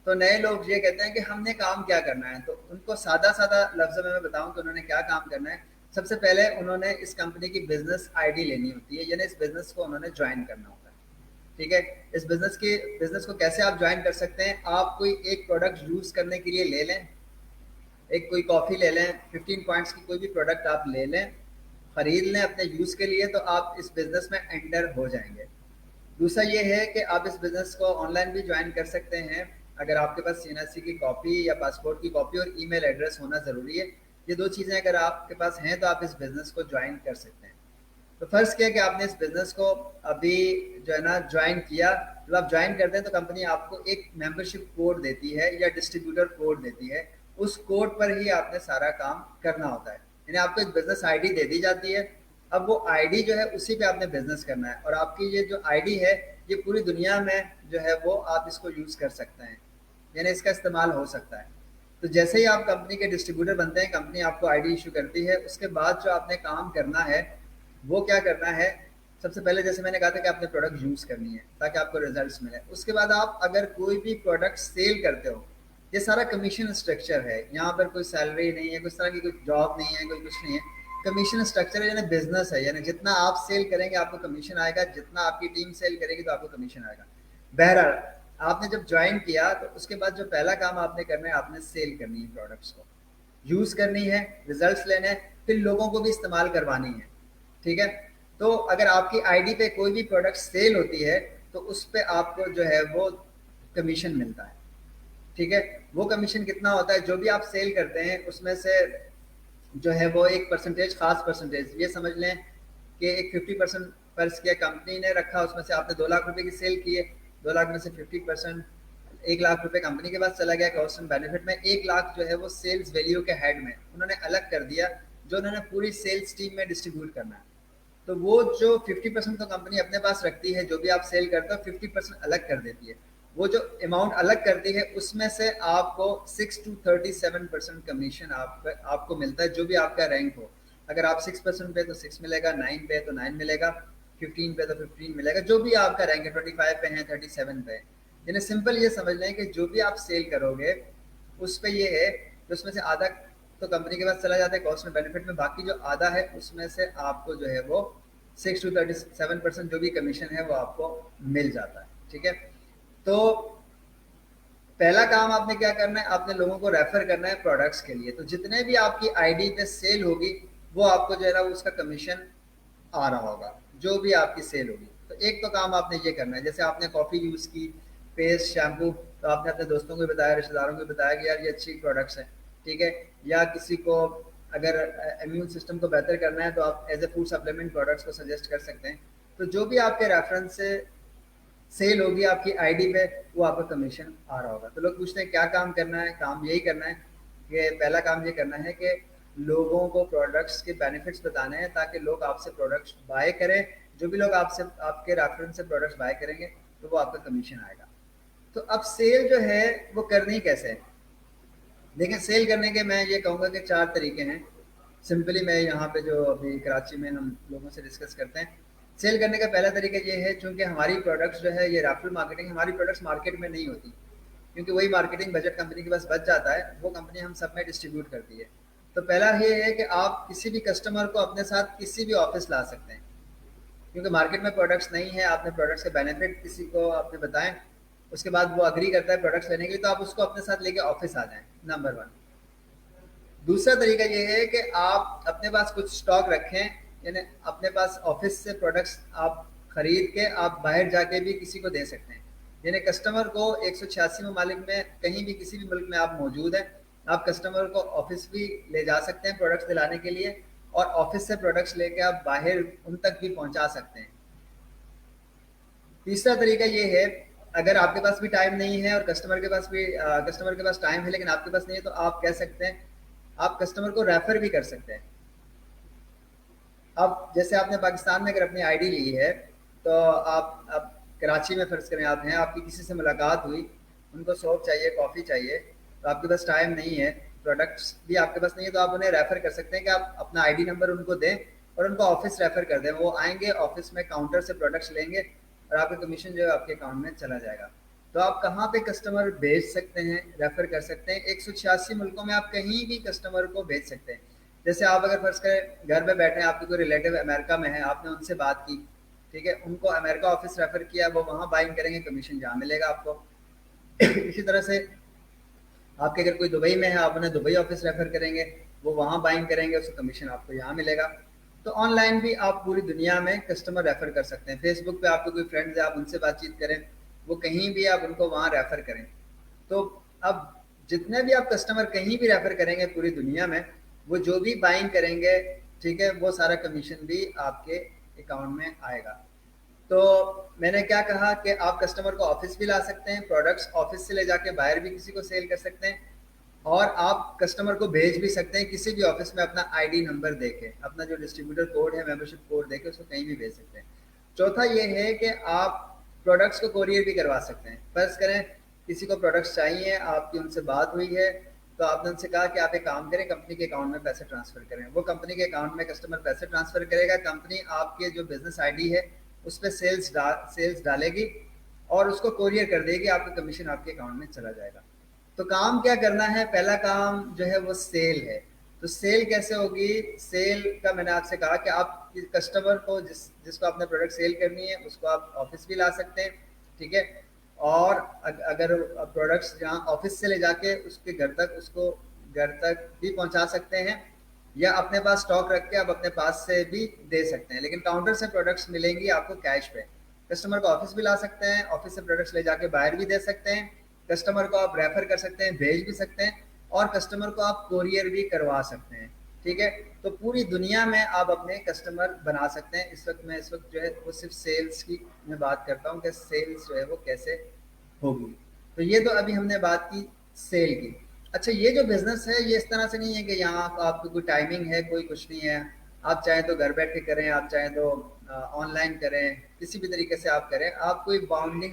तो नए लोग ये कहते हैं कि हमने काम क्या करना है, तो उनको सादा सादा लफ्जों में मैं बताऊं कि उन्होंने क्या काम करना है। सबसे पहले उन्होंने इस कंपनी की बिजनेस आईडी लेनी होती है, यानी इस बिजनेस को उन्होंने ज्वाइन करना होता है, ठीक है। इस बिजनेस को कैसे आप ज्वाइन कर सकते हैं, आप कोई एक प्रोडक्ट यूज करने के लिए ले लें, एक कोई कॉफ़ी ले लें, 15 पॉइंट्स की कोई भी प्रोडक्ट आप ले लें, खरीद लें अपने यूज़ के लिए, तो आप इस बिज़नेस में एंटर हो जाएंगे। दूसरा ये है कि आप इस बिज़नेस को ऑनलाइन भी ज्वाइन कर सकते हैं, अगर आपके पास सीएनएससी की कॉपी या पासपोर्ट की कॉपी और ईमेल एड्रेस होना ज़रूरी है। ये दो चीज़ें अगर आपके पास हैं तो आप इस बिज़नेस को ज्वाइन कर सकते हैं। तो फर्स्ट क्या है कि आपने इस बिज़नेस को अभी जो है ना ज्वाइन किया, जब आप ज्वाइन करते हैं तो कंपनी आपको एक मेंबरशिप कोड देती है या डिस्ट्रीब्यूटर कोड देती है, उस कोड पर ही आपने सारा काम करना होता है। यानी आपको एक बिजनेस आईडी दे दी जाती है, अब वो आईडी जो है उसी पे आपने बिजनेस करना है, और आपकी ये जो आईडी है ये पूरी दुनिया में जो है वो आप इसको यूज़ कर सकते हैं, यानी इसका इस्तेमाल हो सकता है। तो जैसे ही आप कंपनी के डिस्ट्रीब्यूटर बनते हैं, कंपनी आपको आईडी इशू करती है, उसके बाद जो आपने काम करना है वो क्या करना है, सबसे पहले जैसे मैंने कहा था कि आपने प्रोडक्ट यूज़ करनी है ताकि आपको रिजल्ट्स मिले। उसके बाद आप अगर कोई भी प्रोडक्ट सेल करते हो, ये सारा कमीशन स्ट्रक्चर है, यहाँ पर कोई सैलरी नहीं है, कुछ तरह की कोई जॉब नहीं है, कोई कुछ नहीं है, कमीशन स्ट्रक्चर है, यानी बिजनेस है, यानी जितना आप सेल करेंगे आपको कमीशन आएगा, जितना आपकी टीम सेल करेगी तो आपको कमीशन आएगा। बहरहाल आपने जब ज्वाइन किया तो उसके बाद जो पहला काम आपने करना है, आपने सेल करनी है, प्रोडक्ट्स को यूज़ करनी है, रिजल्ट्स लेने हैं, फिर लोगों को भी इस्तेमाल करवानी है। ठीक है, तो अगर आपकी आईडी पे कोई भी प्रोडक्ट सेल होती है तो उस पे आपको जो है वो कमीशन मिलता है। ठीक है, वो कमीशन कितना होता है, जो भी आप सेल करते हैं उसमें से जो है वो एक परसेंटेज, खास परसेंटेज ये समझ लें कि एक 50% फर्ज किया कंपनी ने रखा, उसमें से आपने 2 लाख रुपए की सेल किए, 2 लाख में से 50%, 1 लाख रुपए कंपनी के पास चला गया कॉस्ट एंड बेनिफिट में। 1 लाख जो है वो सेल्स वैल्यू के हेड में उन्होंने अलग कर दिया, जो उन्होंने पूरी सेल्स टीम में डिस्ट्रीब्यूट करना है। तो वो जो 50% तो कंपनी अपने पास रखती है, जो भी आप सेल करते हो 50% अलग कर देती है। वो जो अमाउंट अलग करती है उसमें से आपको 6 to 37% कमीशन आपको मिलता है, जो भी आपका रैंक हो। अगर आप 6% पे तो 6 मिलेगा, 9 पे तो 9 मिलेगा, 15 पे तो 15 मिलेगा, जो भी आपका रैंक है, 25 पे है, 37 पे है। यानी सिंपल ये समझ लें कि जो भी आप सेल करोगे उस पे ये है कि उसमें से आधा तो कंपनी के पास चला जाता है कॉस्ट एंड बेनिफिट में, बाकी जो आधा है उसमें से आपको जो है वो 6 to 37% जो भी कमीशन है वो आपको मिल जाता है। ठीक है, तो पहला काम आपने क्या करना है, आपने लोगों को रेफर करना है प्रोडक्ट्स के लिए। तो जितने भी आपकी आईडी पे सेल होगी वो आपको जो है ना उसका कमीशन आ रहा होगा, जो भी आपकी सेल होगी। तो एक तो काम आपने ये करना है, जैसे आपने कॉफ़ी यूज़ की, पेस्ट, शैम्पू, तो आपने अपने दोस्तों को बताया, रिश्तेदारों को बताया कि यार ये अच्छी प्रोडक्ट्स हैं। ठीक है, या किसी को अगर इम्यून सिस्टम को बेहतर करना है तो आप as a food supplement products को सजेस्ट कर सकते हैं। तो जो भी आपके रेफरेंस से सेल होगी आपकी आईडी पे वो आपका कमीशन आ रहा होगा। तो लोग पूछते हैं क्या काम करना है, काम यही करना है कि पहला काम ये करना है कि लोगों को प्रोडक्ट्स के बेनिफिट्स बताने हैं ताकि लोग आपसे प्रोडक्ट्स बाय करें। जो भी लोग आपसे आपके रेफरेंस से प्रोडक्ट्स बाय करेंगे तो वो आपका कमीशन आएगा। तो अब सेल जो है वो करनी कैसे है, देखिए सेल करने के मैं ये कहूँगा कि 4 तरीके हैं। सिंपली मैं यहाँ पे जो अभी कराची में हम लोगों से डिस्कस करते हैं, सेल करने का पहला तरीका ये है, चूँकि हमारी प्रोडक्ट्स जो है ये रेफरल मार्केटिंग, हमारी प्रोडक्ट्स मार्केट में नहीं होती, क्योंकि वही मार्केटिंग बजट कंपनी के पास बच जाता है, वो कंपनी हम सब में डिस्ट्रीब्यूट करती है। तो पहला ये है कि आप किसी भी कस्टमर को अपने साथ किसी भी ऑफिस ला सकते हैं, क्योंकि मार्केट में प्रोडक्ट्स नहीं है, आपने प्रोडक्ट्स के बेनिफिट किसी को आपने बताएं, उसके बाद वो अग्री करता है प्रोडक्ट्स लेने के लिए, तो आप उसको अपने साथ लेके ऑफिस आ जाएं, नंबर 1। दूसरा तरीका ये है कि आप अपने पास कुछ स्टॉक रखें, यानी अपने पास ऑफिस से प्रोडक्ट्स आप खरीद के आप बाहर जाके भी किसी को दे सकते हैं। यानी कस्टमर को 186 ममालिक में कहीं भी किसी भी मुल्क में आप मौजूद हैं, आप कस्टमर को ऑफिस भी ले जा सकते हैं प्रोडक्ट्स दिलाने के लिए, और ऑफिस से प्रोडक्ट्स लेके आप बाहर उन तक भी पहुंचा सकते हैं। तीसरा तरीका ये है, अगर आपके पास भी टाइम नहीं है और कस्टमर के पास टाइम है लेकिन आपके पास नहीं है, तो आप कह सकते हैं आप कस्टमर को रेफर भी कर सकते हैं। अब जैसे आपने पाकिस्तान में अगर अपनी आईडी ली है तो आप कराची में फ़र्ज़ करें आप हैं, आपकी किसी से मुलाकात हुई, उनको सोप चाहिए, कॉफ़ी चाहिए, तो आपके पास टाइम नहीं है, प्रोडक्ट्स भी आपके पास नहीं है, तो आप उन्हें रेफ़र कर सकते हैं कि आप अपना आईडी नंबर उनको दें और उनको ऑफिस रेफ़र कर दें। वो आएंगे ऑफिस में काउंटर से प्रोडक्ट्स लेंगे और आपका कमीशन जो है आपके अकाउंट में चला जाएगा। तो आप कहाँ पे कस्टमर भेज सकते हैं, रेफ़र कर सकते हैं, 186 मुल्कों में आप कहीं भी कस्टमर को भेज सकते हैं। जैसे आप अगर फर्ज करें घर में बैठे हैं, आपके कोई रिलेटिव अमेरिका में है, आपने उनसे बात की, ठीक है, उनको अमेरिका ऑफिस रेफर किया, वो वहाँ बाइंग करेंगे, कमीशन जहाँ मिलेगा आपको। इसी तरह से आपके अगर कोई दुबई में है, आप उन्हें दुबई ऑफिस रेफर करेंगे, वो वहाँ बाइंग करेंगे, उसका कमीशन आपको यहाँ मिलेगा। तो ऑनलाइन भी आप पूरी दुनिया में कस्टमर रेफर कर सकते हैं। फेसबुक पे आपके कोई फ्रेंड्स है, आप उनसे बातचीत करें, वो कहीं भी आप उनको वहाँ रेफर करें। तो अब जितने भी आप कस्टमर कहीं भी रेफर करेंगे पूरी दुनिया में, वो जो भी बाइंग करेंगे, ठीक है, वो सारा कमीशन भी आपके अकाउंट में आएगा। तो मैंने क्या कहा कि आप कस्टमर को ऑफिस भी ला सकते हैं, प्रोडक्ट्स ऑफिस से ले जाके बाहर भी किसी को सेल कर सकते हैं, और आप कस्टमर को भेज भी सकते हैं किसी भी ऑफिस में अपना आईडी नंबर देके, अपना जो डिस्ट्रीब्यूटर कोड है, मेंबरशिप कोड देके उसको कहीं भी भेज सकते हैं। चौथा ये है कि आप प्रोडक्ट्स को कोरियर भी करवा सकते हैं। फर्ज करें किसी को प्रोडक्ट्स चाहिए, आपकी उनसे बात हुई है, तो तो आपने उनसे कहा कि आप एक काम करें, कंपनी के अकाउंट में पैसे ट्रांसफर करें। वो कंपनी के अकाउंट में कस्टमर पैसे ट्रांसफर करेगा, कंपनी आपके जो बिजनेस आईडी है उस पर सेल्स डालेगी और उसको कोरियर कर देगी, आपका कमीशन आपके अकाउंट में चला जाएगा। तो काम क्या करना है, पहला काम जो है वो सेल है। तो सेल कैसे होगी, सेल का मैंने आपसे कहा कि आप कस्टमर को जिसको आपने प्रोडक्ट सेल करनी है उसको आप ऑफिस भी ला सकते हैं, ठीक है। और अगर प्रोडक्ट्स जहाँ ऑफिस से ले जाके उसके घर तक उसको घर तक भी पहुंचा सकते हैं, या अपने पास स्टॉक रख के आप अपने पास से भी दे सकते हैं। लेकिन काउंटर से प्रोडक्ट्स मिलेंगी आपको कैश पे। कस्टमर को ऑफिस भी ला सकते हैं, ऑफिस से प्रोडक्ट्स ले जाके बाहर भी दे सकते हैं, कस्टमर को आप रेफर कर सकते हैं, भेज भी सकते हैं, और कस्टमर को आप कोरियर भी करवा सकते हैं, ठीक है। तो पूरी दुनिया में आप अपने कस्टमर बना सकते हैं। इस वक्त जो है वो सिर्फ सेल्स की मैं बात करता हूँ कि सेल्स जो है वो कैसे होगी। तो ये तो अभी हमने बात की सेल की। अच्छा, ये जो बिजनेस है ये इस तरह से नहीं है कि यहाँ आपकी कोई टाइमिंग है, कोई कुछ नहीं है। आप चाहें तो घर बैठ के करें, आप चाहें तो ऑनलाइन करें, किसी भी तरीके से आप करें। आप कोई बाउंड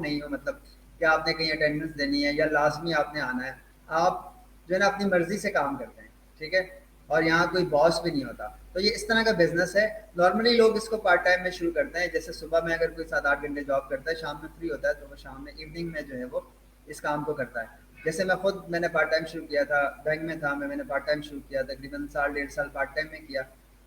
नहीं हो, मतलब कि आपने कहीं अटेंडेंस देनी है या लाजमी आपने आना है। आप जो है ना अपनी मर्जी से काम करते हैं, ठीक है। और यहाँ कोई बॉस भी नहीं होता। तो ये इस तरह का बिजनेस है। नॉर्मली लोग इसको पार्ट टाइम में शुरू करते हैं, जैसे सुबह में अगर कोई 7-8 घंटे जॉब करता है, शाम में फ्री होता है तो वो शाम में इवनिंग में जो है वो इस काम को करता है। जैसे मैंने पार्ट टाइम शुरू किया था, बैंक में था मैंने पार्ट टाइम शुरू किया, तकरीबन साल 1.5 साल पार्ट टाइम में किया।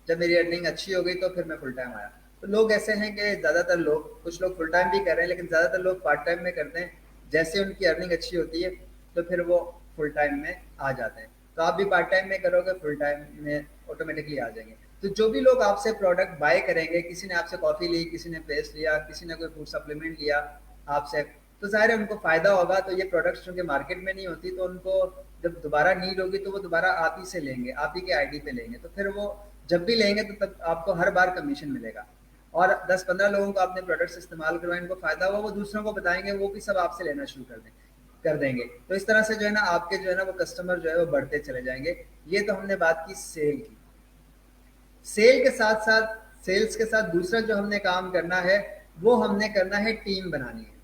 जब मेरी अर्निंग अच्छी हो गई तो फिर मैं फुल टाइम आया। तो लोग ऐसे हैं कि ज़्यादातर लोग, कुछ लोग फुल टाइम भी कर रहे हैं लेकिन ज़्यादातर लोग पार्ट टाइम में करते हैं। जैसे उनकी अर्निंग अच्छी होती है तो फिर वो फुल टाइम में आ जाते हैं। तो आप भी पार्ट टाइम में करोगे, फुल टाइम में ऑटोमेटिकली आ जाएंगे। तो जो भी लोग आपसे प्रोडक्ट बाय करेंगे, किसी ने आपसे कॉफ़ी ली, किसी ने पेस्ट लिया, किसी ने कोई फूड सप्लीमेंट लिया आपसे, तो ज़ाहिर है उनको फ़ायदा होगा। तो ये प्रोडक्ट्स चूँकि मार्केट में नहीं होती, तो उनको जब दोबारा नीड होगी तो वो दोबारा आप ही से लेंगे, आप ही के आईडी पे लेंगे। तो फिर वो जब भी लेंगे तो तब आपको हर बार कमीशन मिलेगा। और 10-15 लोगों को आपने प्रोडक्ट्स इस्तेमाल करवाए, इनको फ़ायदा हुआ, वो दूसरों को बताएंगे, वो भी सब आपसे लेना शुरू कर देंगे। तो इस तरह से जो है ना आपके जो है ना वो कस्टमर जो है वो बढ़ते चले जाएंगे। ये तो हमने बात की सेल की। सेल के साथ साथ सेल्स के साथ दूसरा जो हमने काम करना है वो हमने करना है टीम बनानी है।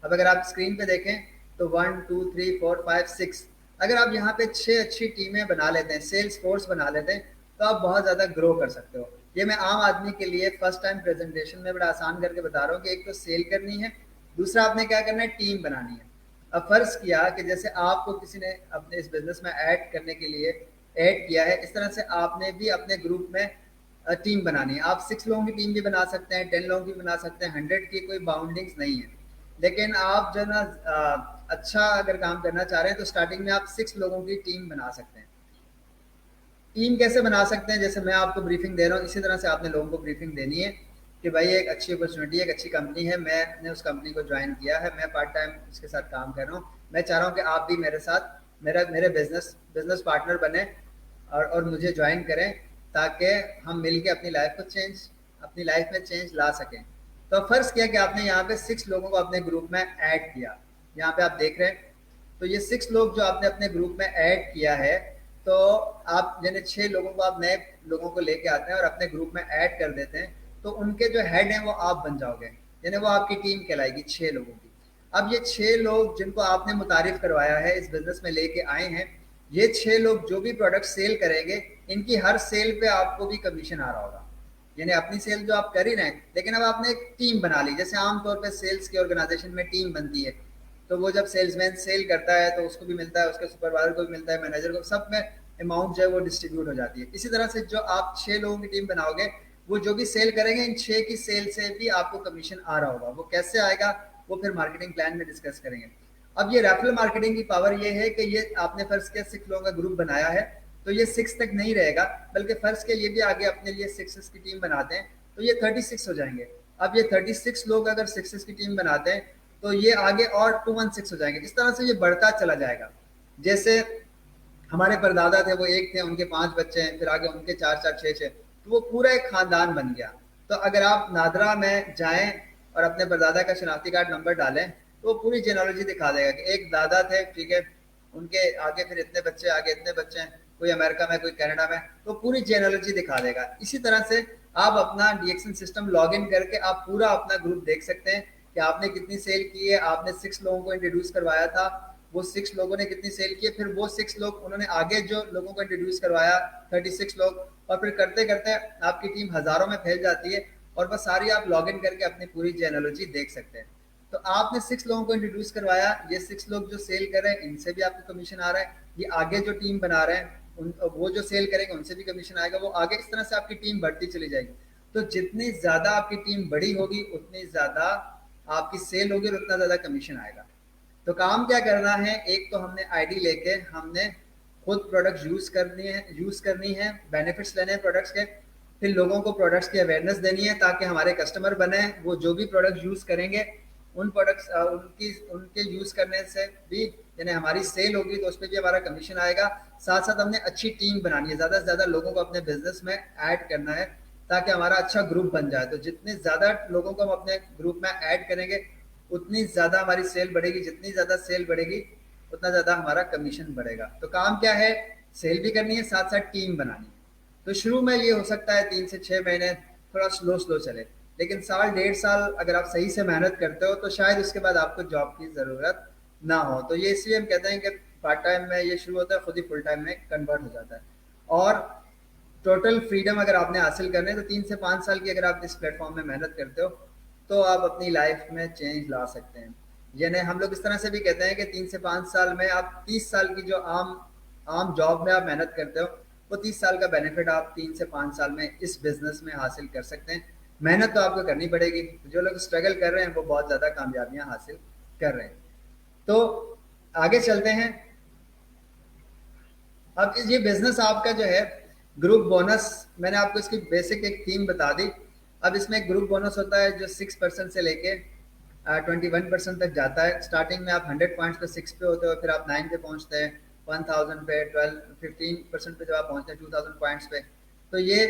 अब अगर आप स्क्रीन पे देखें तो 1 2 3 4 5 6, अगर आप यहाँ पे 6 अच्छी टीमें बना लेते हैं, सेल्स फोर्स बना लेते हैं, तो आप बहुत ज़्यादा ग्रो कर सकते हो। ये मैं आम आदमी के लिए फर्स्ट टाइम प्रेजेंटेशन में बड़ा आसान करके बता रहा हूँ कि एक तो सेल करनी है, दूसरा आपने क्या करना है, टीम बनानी है। अब फर्ज किया कि जैसे आपको किसी ने अपने इस बिजनेस में ऐड करने के लिए ऐड किया है, इस तरह से आपने भी अपने ग्रुप में टीम बनानी है। आप 6 लोगों की टीम भी बना सकते हैं, 10 लोगों की बना सकते हैं, 100 की कोई बाउंडिंग्स नहीं है। लेकिन आप जो ना अच्छा अगर काम करना चाह रहे हैं तो स्टार्टिंग में आप 6 लोगों की टीम बना सकते हैं। टीम कैसे बना सकते हैं, जैसे मैं आपको ब्रीफिंग दे रहा हूँ इसी तरह से आपने लोगों को ब्रीफिंग देनी है कि भाई एक अच्छी अपॉर्चुनिटी है, एक अच्छी कंपनी है, मैंने उस कंपनी को ज्वाइन किया है, मैं पार्ट टाइम उसके साथ काम कर रहा हूँ, मैं चाह रहा हूँ कि आप भी मेरे साथ मेरे बिजनेस पार्टनर बने और मुझे ज्वाइन करें, ताकि हम मिल के अपनी लाइफ में चेंज ला सकें। तो फर्ज किया कि आपने यहाँ पे 6 लोगों को अपने ग्रुप में ऐड किया। यहाँ पे आप देख रहे हैं, तो ये 6 लोग जो आपने अपने ग्रुप में ऐड किया है, तो आप यानी 6 लोगों को आप नए लोगों को लेके आते हैं और अपने ग्रुप में ऐड कर देते हैं, तो उनके जो हेड हैं वो आप बन जाओगे, यानी वो आपकी टीम कहलाएगी 6 लोगों की। अब ये 6 लोग जिनको आपने मुतारिफ करवाया है, इस बिजनेस में लेके आए हैं, ये 6 लोग जो भी प्रोडक्ट सेल करेंगे, इनकी हर सेल पे आपको भी कमीशन आ रहा होगा। यानी अपनी सेल जो आप कर ही रहे हैं, लेकिन अब आपने एक टीम बना ली। जैसे आमतौर पर सेल्स के ऑर्गेनाइजेशन में टीम बनती है, तो वो जब सेल्समैन सेल करता है तो उसको भी मिलता है, उसके सुपरवाइजर को भी मिलता है, मैनेजर को, सब में अमाउंट जो है वो डिस्ट्रीब्यूट हो जाती है। इसी तरह से जो आप 6 लोगों की टीम बनाओगे, वो जो भी सेल करेंगे, इन 6 की सेल से भी आपको कमीशन आ रहा होगा। वो कैसे आएगा वो फिर मार्केटिंग प्लान में डिस्कस करेंगे। अब ये रेफरल मार्केटिंग की पावर ये है कि ये आपने फर्ज किया 6 लोगों का ग्रुप बनाया है, तो ये 6 तक नहीं रहेगा, बल्कि फर्ज के ये भी आगे अपने लिए 6 की टीम बनाते हैं, तो ये 36 हो जाएंगे। अब ये 36 लोग अगर 6 की टीम बनाते हैं तो ये आगे और 216 हो जाएंगे। इस तरह से ये बढ़ता चला जाएगा। जैसे हमारे परदादा थे, वो एक थे, उनके 5 बच्चे हैं, फिर आगे उनके 4-4 6-6, तो वो पूरा एक खानदान बन गया। तो अगर आप नादरा में जाएं और अपने परदादा का शनाख्ती कार्ड नंबर डालें, तो वो पूरी जेनोलॉजी दिखा देगा कि एक दादा थे, ठीक है, उनके आगे फिर इतने बच्चे, आगे इतने बच्चे हैं, कोई अमेरिका में, कोई कनाडा में, तो पूरी जेनोलॉजी दिखा देगा। इसी तरह से आप अपना डीएक्सन सिस्टम लॉग इन करके आप पूरा अपना ग्रुप देख सकते हैं कि आपने कितनी सेल की है, आपने 6 लोगों को इंट्रोड्यूस करवाया था, वो 6 लोगों ने कितनी सेल की है, फिर वो 6 लोग उन्होंने आगे जो लोगों को इंट्रोड्यूस करवाया 36 लोग, और फिर करते करते आपकी टीम हजारों में फैल जाती है और बस सारी आप लॉग इन करके अपनी पूरी जेनोलॉजी देख सकते हैं। तो आपने 6 लोगों को इंट्रोड्यूस करवाया, ये 6 लोग जो सेल कर रहे हैं इनसे भी आपको कमीशन आ रहा है, ये आगे जो टीम बना रहे हैं वो जो सेल करेंगे उनसे भी कमीशन आएगा, वो आगे इस तरह से आपकी टीम बढ़ती चली जाएगी। तो जितनी ज्यादा आपकी टीम बड़ी होगी उतनी ज्यादा आपकी सेल होगी और उतना ज्यादा कमीशन आएगा। तो काम क्या करना है, एक तो हमने आईडी लेके हमने खुद प्रोडक्ट यूज करनी है, बेनिफिट्स लेने हैं प्रोडक्ट्स के, फिर लोगों को प्रोडक्ट्स की अवेयरनेस देनी है ताकि हमारे कस्टमर बने, वो जो भी प्रोडक्ट यूज करेंगे उन प्रोडक्ट्स उनके यूज करने से भी यानी हमारी सेल होगी तो उस पर भी हमारा कमीशन आएगा। साथ साथ हमने अच्छी टीम बनानी है, ज्यादा से ज्यादा लोगों को अपने बिजनेस में ऐड करना है ताकि हमारा अच्छा ग्रुप बन जाए। तो जितने ज्यादा लोगों को हम अपने ग्रुप में ऐड करेंगे उतनी ज्यादा हमारी सेल बढ़ेगी, जितनी ज्यादा सेल बढ़ेगी उतना ज्यादा हमारा कमीशन बढ़ेगा। तो काम क्या है, सेल भी करनी है साथ साथ टीम बनानी है। तो शुरू में ये हो सकता है 3 से 6 महीने थोड़ा स्लो स्लो चले, लेकिन साल 1.5 साल अगर आप सही से मेहनत करते हो तो शायद उसके बाद आपको जॉब की जरूरत ना हो। तो ये इसलिए हम कहते हैं कि पार्ट टाइम में ये शुरू होता है, खुद ही फुल टाइम में कन्वर्ट हो जाता है। और टोटल फ्रीडम अगर आपने हासिल करने है तो 3 से 5 साल की अगर आप इस प्लेटफॉर्म में मेहनत करते हो तो आप अपनी लाइफ में चेंज ला सकते हैं। यानी हम लोग इस तरह से भी कहते हैं कि 3 से 5 साल में आप 30 साल की जो आम आम जॉब में आप मेहनत करते हो वो 30 साल का बेनिफिट आप 3 से 5 साल में इस बिजनेस में हासिल कर सकते हैं। मेहनत तो आपको करनी पड़ेगी, जो लोग स्ट्रगल कर रहे हैं वो बहुत ज़्यादा कामयाबियां हासिल कर रहे हैं। तो आगे चलते हैं। अब ये बिजनेस आपका जो है ग्रुप बोनस, मैंने आपको इसकी बेसिक एक थीम बता दी। अब इसमें एक ग्रुप बोनस होता है जो 6% से लेके 21% तक जाता है। स्टार्टिंग में आप 100 पॉइंट्स पे 6 पे होते हो, फिर आप 9 पे पहुंचते हैं, 1000 पे 15% पे जब आप पहुंचते हैं 2000 पॉइंट्स पे, तो ये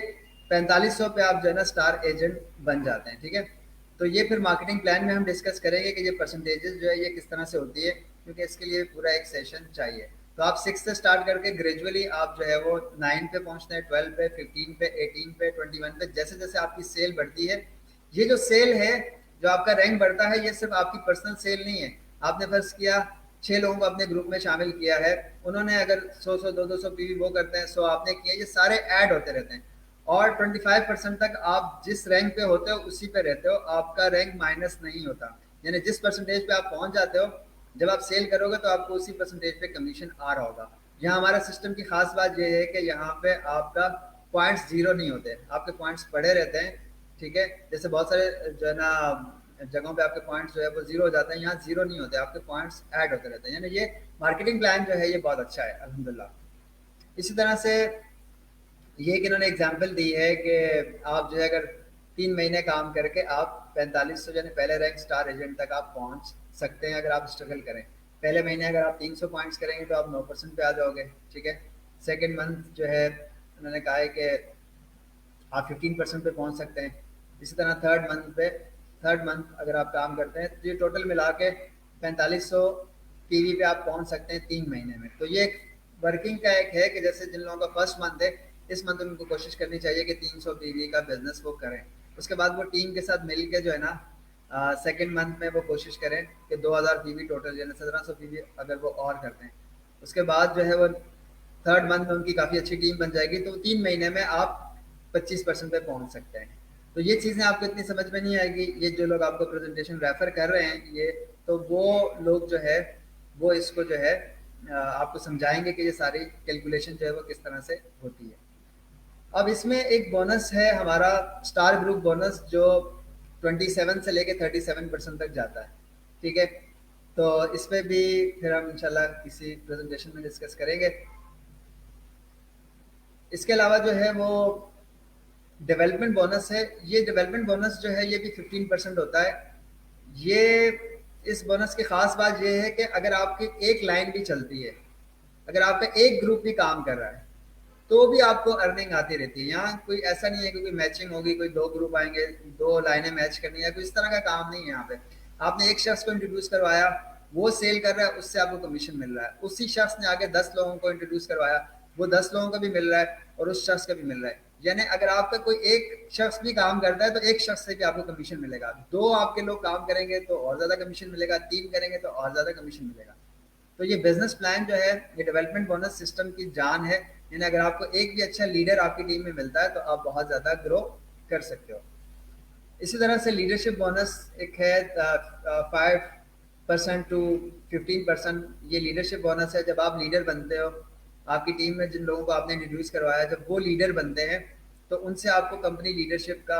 4500 पे आप जो है ना स्टार एजेंट बन जाते हैं। ठीक है, तो ये फिर मार्केटिंग प्लान में हम डिस्कस करेंगे कि ये परसेंटेजेस जो है ये किस तरह से होती है, क्योंकि इसके लिए पूरा एक सेशन चाहिए। तो आप 6 से स्टार्ट करके ग्रेजुअली आप जो है वो 9 पे पहुंचते हैं, 12 पे, 15 पे, 18 पे, 21 पे। जैसे जैसे आपकी सेल बढ़ती है, ये जो सेल है, जो आपका रैंक बढ़ता है, ये सिर्फ आपकी पर्सनल सेल नहीं है। आपने फर्ज किया 6 लोगों को अपने ग्रुप में शामिल किया है, उन्होंने अगर 100 200 पीवी वो करते हैं, 100 आपने किया, ये सारे ऐड होते रहते हैं। और 25% तक आप जिस रैंक पे होते हो उसी पे रहते हो, आपका रैंक माइनस नहीं होता। यानी जिस परसेंटेज पे आप पहुंच जाते हो, जब आप सेल करोगे तो आपको उसी परसेंटेज पे कमीशन आ रहा होगा। यहाँ हमारा सिस्टम की खास बात यह है कि यहाँ पे आपका पॉइंट्स जीरो नहीं होते, आपके पॉइंट्स पड़े रहते हैं। ठीक है, जैसे बहुत सारे जो है ना जगहों पे आपके पॉइंट्स जो है वो जीरो हो जाते हैं, यहाँ जीरो नहीं होते, आपके पॉइंट्स ऐड होते रहते हैं। यानी ये मार्केटिंग प्लान जो है ये बहुत अच्छा है अल्हम्दुलिल्लाह। इसी तरह से ये कि इन्होंने एग्जांपल दी है कि आप जो है अगर 3 महीने काम करके आप 4500 यानी पहले रैंक स्टार एजेंट तक आप पहुंच सकते हैं अगर आप स्ट्रगल करें। पहले महीने अगर आप 300 पॉइंट्स करेंगे तो आप 9% पे आ जाओगे। ठीक है, सेकेंड मंथ जो है उन्होंने कहा है कि आप 15% पे पहुंच सकते हैं। इसी तरह थर्ड मंथ अगर आप काम करते हैं तो ये टोटल मिला के 4500 पीवी पे आप पहुंच सकते हैं 3 महीने में। तो ये एक वर्किंग का एक है कि जैसे जिन लोगों का फर्स्ट मंथ है, इस मंथ उनको कोशिश करनी चाहिए कि 300 पीवी का बिजनेस वो करें। उसके बाद वो टीम के साथ मिल के जो है ना सेकेंड मंथ में वो कोशिश करें कि 2000 पीवी टोटल यानी 1700 पीवी अगर वो और करते हैं। उसके बाद जो है वो थर्ड मंथ में उनकी काफ़ी अच्छी टीम बन जाएगी, तो 3 महीने में आप 25% पे पहुंच सकते हैं। तो ये चीज़ें आपको इतनी समझ में नहीं आएगी, ये जो लोग आपको प्रेजेंटेशन रेफर कर रहे हैं ये, तो वो लोग जो है वो इसको जो है आपको समझाएंगे कि ये सारी कैलकुलेशन जो है वो किस तरह से होती है। अब इसमें एक बोनस है हमारा स्टार ग्रुप बोनस, जो 27 से लेके 37% तक जाता है। ठीक है, तो इस पे भी फिर हम इंशाल्लाह किसी प्रेजेंटेशन में डिस्कस करेंगे। इसके अलावा जो है वो डेवलपमेंट बोनस है। ये डेवलपमेंट बोनस जो है ये भी 15% होता है। ये इस बोनस की खास बात ये है कि अगर आपकी एक लाइन भी चलती है, अगर आपका एक ग्रुप भी काम कर रहा है तो भी आपको अर्निंग आती रहती है। यहाँ कोई ऐसा नहीं है कि कोई मैचिंग होगी, कोई 2 ग्रुप आएंगे 2 लाइनें मैच करनी है, कोई इस तरह का काम नहीं है। यहाँ पे आपने एक शख्स को इंट्रोड्यूस करवाया, वो सेल कर रहा है, उससे आपको कमीशन मिल रहा है। उसी शख्स ने आगे 10 लोगों को इंट्रोड्यूस करवाया, वो 10 लोगों का भी मिल रहा है और उस शख्स का भी मिल रहा है। यानी अगर आपका कोई एक शख्स भी काम करता है तो एक शख्स से भी आपको कमीशन मिलेगा। 2 आपके लोग काम करेंगे तो और ज्यादा कमीशन मिलेगा, 3 करेंगे तो और ज्यादा कमीशन मिलेगा। तो ये बिजनेस प्लान जो है, ये डेवलपमेंट बोनस सिस्टम की जान है। यानी अगर आपको एक भी अच्छा लीडर आपकी टीम में मिलता है तो आप बहुत ज़्यादा ग्रो कर सकते हो। इसी तरह से लीडरशिप बोनस एक है 5% टू 15%। ये लीडरशिप बोनस है जब आप लीडर बनते हो, आपकी टीम में जिन लोगों को आपने इंट्रोड्यूस करवाया, जब वो लीडर बनते हैं तो उनसे आपको कंपनी लीडरशिप का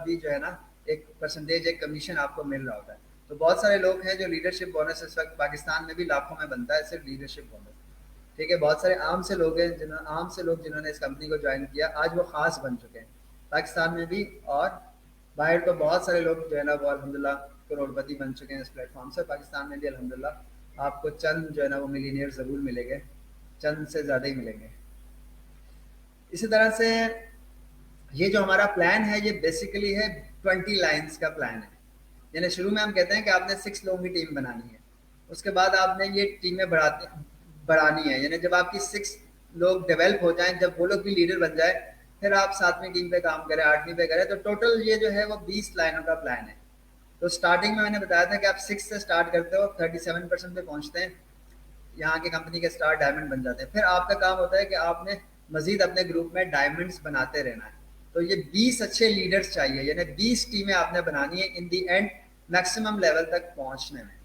भी जो है ना, एक परसेंटेज, एक कमीशन आपको मिल रहा होता है। तो बहुत सारे लोग हैं जो लीडरशिप बोनस इस वक्त पाकिस्तान में भी लाखों में बनता है, सिर्फ लीडरशिप बोनस। ठीक है, बहुत सारे आम से लोग जिन्होंने इस कंपनी को ज्वाइन किया, आज वो खास बन चुके हैं पाकिस्तान में भी, और बाहर तो बहुत सारे लोग जो है ना वो अल्हम्दुलिल्लाह करोड़पति बन चुके हैं इस प्लेटफॉर्म से। पाकिस्तान में भी अल्हम्दुलिल्लाह आपको चंद जो है ना वो मिलीनियर ज़रूर मिलेंगे, चंद से ज़्यादा ही मिलेंगे। इसी तरह से ये जो हमारा प्लान है ये बेसिकली है 20 लाइन्स का प्लान है। यानी शुरू में हम कहते हैं कि आपने 6 लोगों की टीम बनानी है, उसके बाद आपने ये टीमें बढ़ानी है। यानी जब आपकी 6 लोग डेवलप हो जाएं, जब वो लोग भी लीडर बन जाए, फिर आप 7वीं टीम पे काम करें, 8वीं पे करें। तो टोटल ये जो है वो 20 लाइनों का प्लान है। तो स्टार्टिंग में मैंने बताया था कि आप 6 से स्टार्ट करते हो, 37% पे पहुंचते हैं, यहाँ की कंपनी के स्टार डायमंड बन जाते हैं। फिर आपका काम होता है कि आपने मजीद अपने ग्रुप में डायमंड्स बनाते रहना है। तो ये 20 अच्छे लीडर्स चाहिए, यानी 20 टीमें आपने बनानी है इन दी एंड मैक्सिमम लेवल तक पहुंचने में।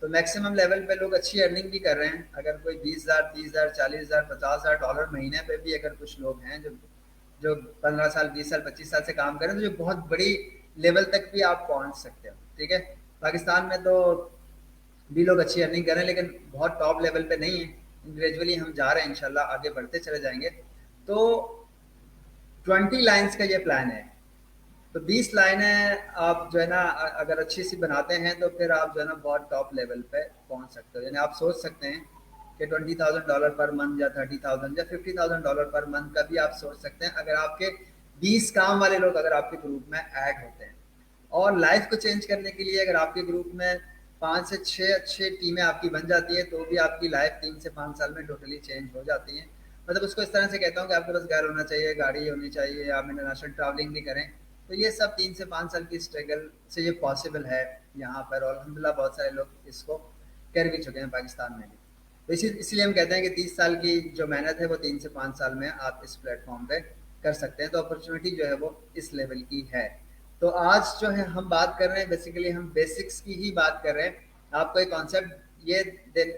तो मैक्सिमम लेवल पे लोग अच्छी अर्निंग भी कर रहे हैं। अगर कोई 20,000, 30,000, 40,000, 50,000 डॉलर महीने पे भी अगर कुछ लोग हैं जो जो 15 साल, 20 साल, 25 साल से काम करें, तो जो बहुत बड़ी लेवल तक भी आप पहुंच सकते हो। ठीक है, पाकिस्तान में तो भी लोग अच्छी अर्निंग कर रहे हैं, लेकिन बहुत टॉप लेवल पे नहीं है। ग्रेजुअली हम जा रहे हैं, इंशाल्लाह आगे बढ़ते चले जाएंगे। तो 20 लाइन्स का ये प्लान है। तो 20 लाइनें आप जो है ना अगर अच्छी सी बनाते हैं तो फिर आप जो है ना बहुत टॉप लेवल पे पहुंच सकते हो। यानी आप सोच सकते हैं कि $20,000 पर मंथ या 30,000 या $50,000 पर मंथ का भी आप सोच सकते हैं, अगर आपके 20 काम वाले लोग अगर आपके ग्रुप में ऐड होते हैं। और लाइफ को चेंज करने के लिए अगर आपके ग्रुप में 5 से 6 अच्छे टीमें आपकी बन जाती है, तो भी आपकी लाइफ 3 से 5 साल में टोटली चेंज हो जाती है। मतलब उसको इस तरह से कहता हूँ कि आपके पास घर होना चाहिए, गाड़ी होनी चाहिए, आप इंटरनेशनल ट्रैवलिंग भी करें। तो ये सब 3 से 5 साल की स्ट्रगल से ये पॉसिबल है यहाँ पर, और अल्हम्दुलिल्लाह बहुत सारे लोग इसको कर भी चुके हैं पाकिस्तान में भी। तो इसलिए हम कहते हैं कि 30 साल की जो मेहनत है वो 3 से 5 साल में आप इस प्लेटफॉर्म पे कर सकते हैं। तो अपॉर्चुनिटी जो है वो इस लेवल की है। तो आज जो है हम बात कर रहे हैं, बेसिकली हम बेसिक्स की ही बात कर रहे हैं। आपको एक कॉन्सेप्ट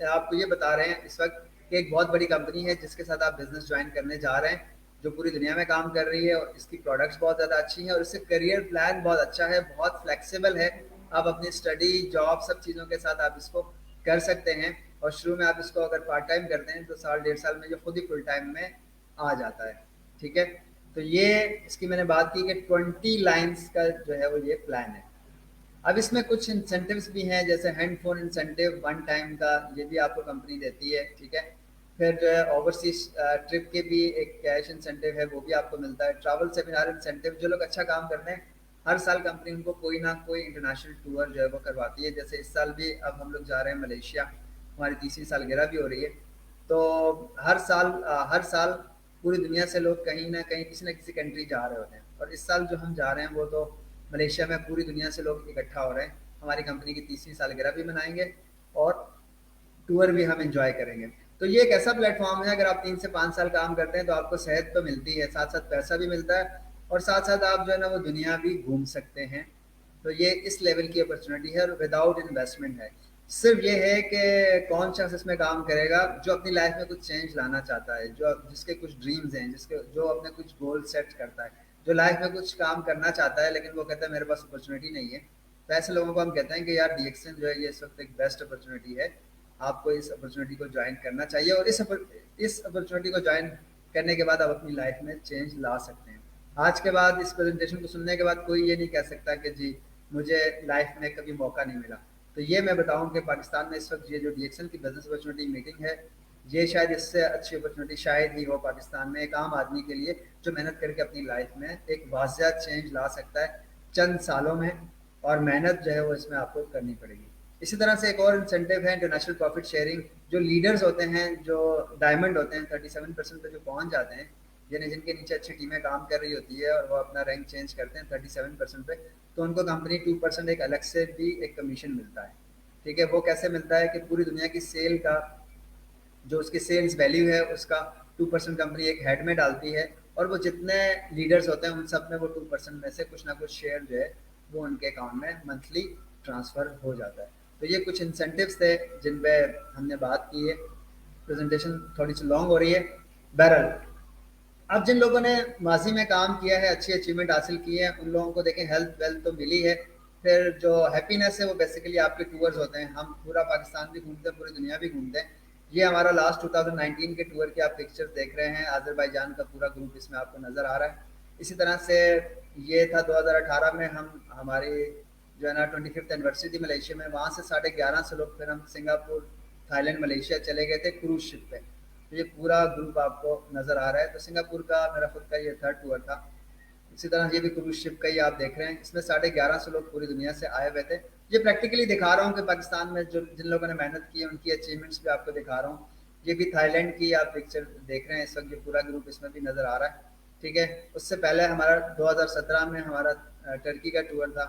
आपको ये बता रहे हैं इस वक्त कि एक बहुत बड़ी कंपनी है जिसके साथ आप बिजनेस ज्वाइन करने जा रहे हैं, जो पूरी दुनिया में काम कर रही है, और इसकी प्रोडक्ट्स बहुत ज़्यादा अच्छी हैं, और इससे करियर प्लान बहुत अच्छा है, बहुत फ्लेक्सिबल है। आप अपनी स्टडी, जॉब, सब चीज़ों के साथ आप इसको कर सकते हैं। और शुरू में आप इसको अगर पार्ट टाइम करते हैं तो साल 1.5 साल में जो खुद ही फुल टाइम में आ जाता है। ठीक है, तो ये इसकी मैंने बात की कि 20 लाइन्स का जो है वो ये प्लान है। अब इसमें कुछ इंसेंटिव्स भी हैं, जैसे हैंड फोन इंसेंटिव 1 टाइम का, ये भी आपको कंपनी देती है। ठीक है, फिर जो है ओवरसीज ट्रिप के भी एक कैश इंसेंटिव है, वो भी आपको मिलता है। ट्रैवल सेमिनार इंसेंटिव, जो लोग अच्छा काम करते हैं हर साल कंपनी उनको कोई ना कोई इंटरनेशनल टूर जो है वो करवाती है। जैसे इस साल भी अब हम लोग जा रहे हैं मलेशिया, हमारी 30वीं सालगिरह भी हो रही है। तो हर साल पूरी दुनिया से लोग कहीं ना कहीं किसी न किसी कंट्री जा रहे होते हैं, और इस साल जो हम जा रहे हैं वो तो मलेशिया में पूरी दुनिया से लोग इकट्ठा हो रहे हैं। हमारी कंपनी की 30वीं सालगिरह भी मनाएंगे और टूर भी हम एंजॉय करेंगे। तो ये एक ऐसा प्लेटफॉर्म है, अगर आप 3 से 5 साल काम करते हैं तो आपको सेहत तो मिलती है, साथ साथ पैसा भी मिलता है, और साथ साथ आप जो है ना वो दुनिया भी घूम सकते हैं। तो ये इस लेवल की अपॉर्चुनिटी है, और विदाउट इन्वेस्टमेंट है। सिर्फ ये है कि कौन शख्स इसमें काम करेगा जो अपनी लाइफ में कुछ चेंज लाना चाहता है, जो जिसके कुछ ड्रीम्स हैं, जिसके जो अपने कुछ गोल सेट करता है, जो लाइफ में कुछ काम करना चाहता है लेकिन वो कहता है मेरे पास अपॉर्चुनिटी नहीं है। तो ऐसे लोगों को हम कहते हैं कि यार डीएक्सन जो है ये इस वक्त एक बेस्ट अपॉर्चुनिटी है, आपको इस अपॉर्चुनिटी को ज्वाइन करना चाहिए। और इस अपॉर्चुनिटी को ज्वाइन करने के बाद आप अपनी लाइफ में चेंज ला सकते हैं। आज के बाद इस प्रेजेंटेशन को सुनने के बाद कोई ये नहीं कह सकता कि जी मुझे लाइफ में कभी मौका नहीं मिला। तो ये मैं बताऊं कि पाकिस्तान में इस वक्त ये जो डीएक्सन की बिजनेस अपॉर्चुनिटी मीटिंग है, ये शायद इससे अच्छी अपॉर्चुनिटी शायद ही हो पाकिस्तान में एक आम आदमी के लिए, जो मेहनत करके अपनी लाइफ में एक वाजिया चेंज ला सकता है चंद सालों में। और मेहनत जो है वो इसमें आपको करनी पड़ेगी। इसी तरह से एक और इंसेंटिव है इंटरनेशनल प्रॉफिट शेयरिंग। जो लीडर्स होते हैं, जो डायमंड होते हैं, 37% पे जो पहुंच जाते हैं, यानी जिनके नीचे अच्छी टीमें काम कर रही होती है और वो अपना रैंक चेंज करते हैं 37% पे, तो उनको कंपनी 2% एक अलग से भी एक कमीशन मिलता है। ठीक है, वो कैसे मिलता है कि पूरी दुनिया की सेल का जो उसकी सेल्स वैल्यू है उसका 2% कंपनी एक हेड में डालती है, और वो जितने लीडर्स होते हैं उन सब में वो 2% में से कुछ ना कुछ शेयर जो है वो उनके अकाउंट में मंथली ट्रांसफ़र हो जाता है। तो ये कुछ इंसेंटिव्स थे जिन पे हमने बात की है। प्रेजेंटेशन थोड़ी सी लॉन्ग हो रही है। बहरहाल, अब जिन लोगों ने माजी में काम किया है, अच्छी अचीवमेंट हासिल की है, उन लोगों को देखें हेल्थ वेल्थ तो मिली है। फिर जो हैप्पीनेस है वो बेसिकली आपके टूर्स होते हैं। हम पूरा पाकिस्तान भी घूमते हैं, पूरी दुनिया भी घूमते हैं। ये हमारा लास्ट 2019 के टूर के आप पिक्चर्स देख रहे हैं। अजरबैजान का पूरा ग्रुप इसमें आपको नज़र आ रहा है। इसी तरह से ये था 2018 में हम हमारी जो है ना 25th एनिवर्सरी थी मलेशिया में, वहाँ से 11.5 लोग फिर हम सिंगापुर, थाईलैंड, मलेशिया चले गए थे क्रूज शिप पे। तो ये पूरा ग्रुप आपको नज़र आ रहा है। तो सिंगापुर का मेरा खुद का ये थर्ड टूर था। इसी तरह ये भी क्रूज शिप का ही आप देख रहे हैं। इसमें 1150 लोग पूरी दुनिया से आए हुए थे। ये प्रैक्टिकली दिखा रहा हूँ कि पाकिस्तान में जो जिन लोगों ने मेहनत की है उनकी अचीवमेंट्स भी आपको दिखा रहा हूँ। ये भी थाईलैंड की आप पिक्चर देख रहे हैं इस वक्त, ये पूरा ग्रुप इसमें भी नज़र आ रहा है। ठीक है, उससे पहले हमारा 2017 में हमारा टर्की का टूर था।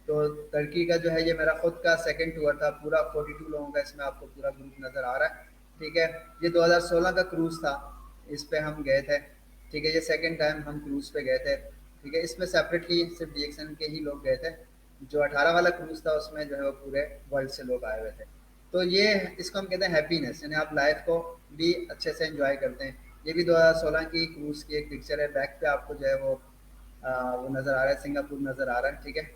तो टर्की का जो है ये मेरा खुद का सेकंड टूर था। पूरा 42 लोगों का इसमें आपको पूरा ग्रुप नज़र आ रहा है। ठीक है, ये 2016 का क्रूज़ था, इस पे हम गए थे। ठीक है, ये सेकंड टाइम हम क्रूज़ पे गए थे। ठीक है, इसमें सेपरेटली सिर्फ डीएक्सन के ही लोग गए थे। जो 18 वाला क्रूज़ था उसमें जो है वो पूरे वर्ल्ड से लोग आए हुए थे। तो ये इसको हम कहते हैं हैप्पीनेस, यानी आप लाइफ को भी अच्छे से एंजॉय करते हैं। ये भी 2016 की क्रूज़ की एक पिक्चर है। बैक पे आपको जो है वो नज़र आ रहा है, सिंगापुर नज़र आ रहा है। ठीक है,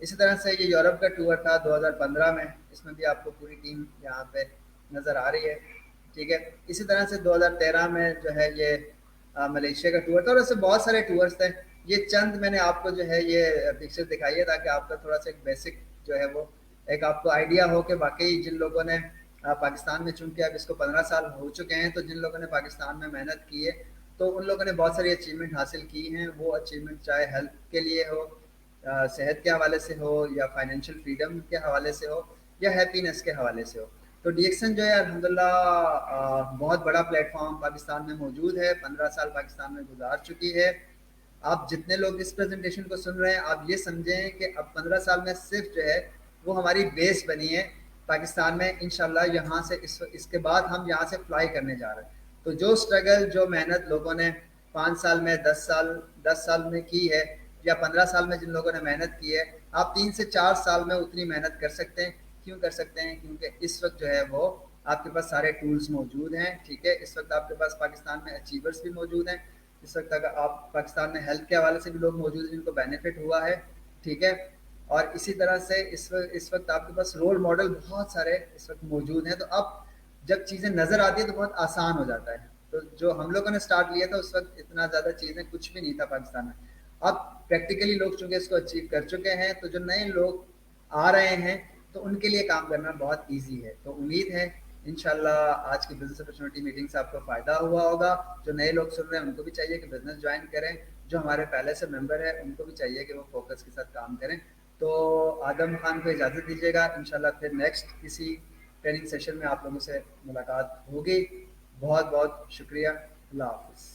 इसी तरह से ये यूरोप का टूर था 2015 में। इसमें भी आपको पूरी टीम यहाँ पे नज़र आ रही है। ठीक है, इसी तरह से 2013 में जो है ये मलेशिया का टूर था, और ऐसे बहुत सारे टूर्स थे। ये चंद मैंने आपको जो है ये पिक्चर दिखाई है ताकि आपका थोड़ा सा एक बेसिक जो है वो एक आपको आइडिया हो कि वाकई जिन लोगों ने पाकिस्तान में, चूंकि अब इसको 15 साल हो चुके हैं, तो जिन लोगों ने पाकिस्तान में मेहनत की है तो उन लोगों ने बहुत सारी अचीवमेंट हासिल की हैं। वो अचीवमेंट चाहे हेल्थ के लिए हो, सेहत के हवाले से हो, या फाइनेंशियल फ्रीडम के हवाले से हो, या हैप्पीनेस के हवाले से हो। तो डीएक्सन जो है अल्हम्दुलिल्लाह बहुत बड़ा प्लेटफॉर्म पाकिस्तान में मौजूद है। 15 साल पाकिस्तान में गुजार चुकी है। आप जितने लोग इस प्रेजेंटेशन को सुन रहे हैं, आप ये समझें कि अब 15 साल में सिर्फ जो है वो हमारी बेस बनी है पाकिस्तान में। इंशाल्लाह यहाँ से इसके बाद हम यहाँ से फ्लाई करने जा रहे हैं। तो जो स्ट्रगल, जो मेहनत लोगों ने 5 साल में, 10 साल में की है, या 15 साल में जिन लोगों ने मेहनत की है, आप 3 से 4 साल में उतनी मेहनत कर सकते हैं। क्यों कर सकते हैं? क्योंकि इस वक्त जो है वो आपके पास सारे टूल्स मौजूद हैं। ठीक है, इस वक्त आपके पास पाकिस्तान में अचीवर्स भी मौजूद हैं। इस वक्त अगर आप पाकिस्तान में हेल्थ के हवाले से भी लोग मौजूद हैं जिनको बेनिफिट हुआ है। ठीक है, और इसी तरह से इस वक्त आपके पास रोल मॉडल बहुत सारे इस वक्त मौजूद हैं। तो अब जब चीज़ें नज़र आती है तो बहुत आसान हो जाता है। तो जो हम लोगों ने स्टार्ट लिया था उस वक्त इतना ज़्यादा चीज़ें कुछ भी नहीं था पाकिस्तान में। अब प्रैक्टिकली लोग चूंकि इसको अचीव कर चुके हैं, तो जो नए लोग आ रहे हैं तो उनके लिए काम करना बहुत ईजी है। तो उम्मीद है इंशाल्लाह आज की बिजनेस अपॉर्चुनिटी मीटिंग से आपको फ़ायदा हुआ होगा। जो नए लोग सुन रहे हैं उनको भी चाहिए कि बिजनेस ज्वाइन करें। जो हमारे पहले से मेंबर है उनको भी चाहिए कि वो फोकस के साथ काम करें। तो आदम खान को इजाज़त दीजिएगा। इंशाल्लाह फिर नेक्स्ट किसी ट्रेनिंग सेशन में आप लोगों से मुलाकात होगी। बहुत बहुत शुक्रिया। अल्लाह हाफिज़।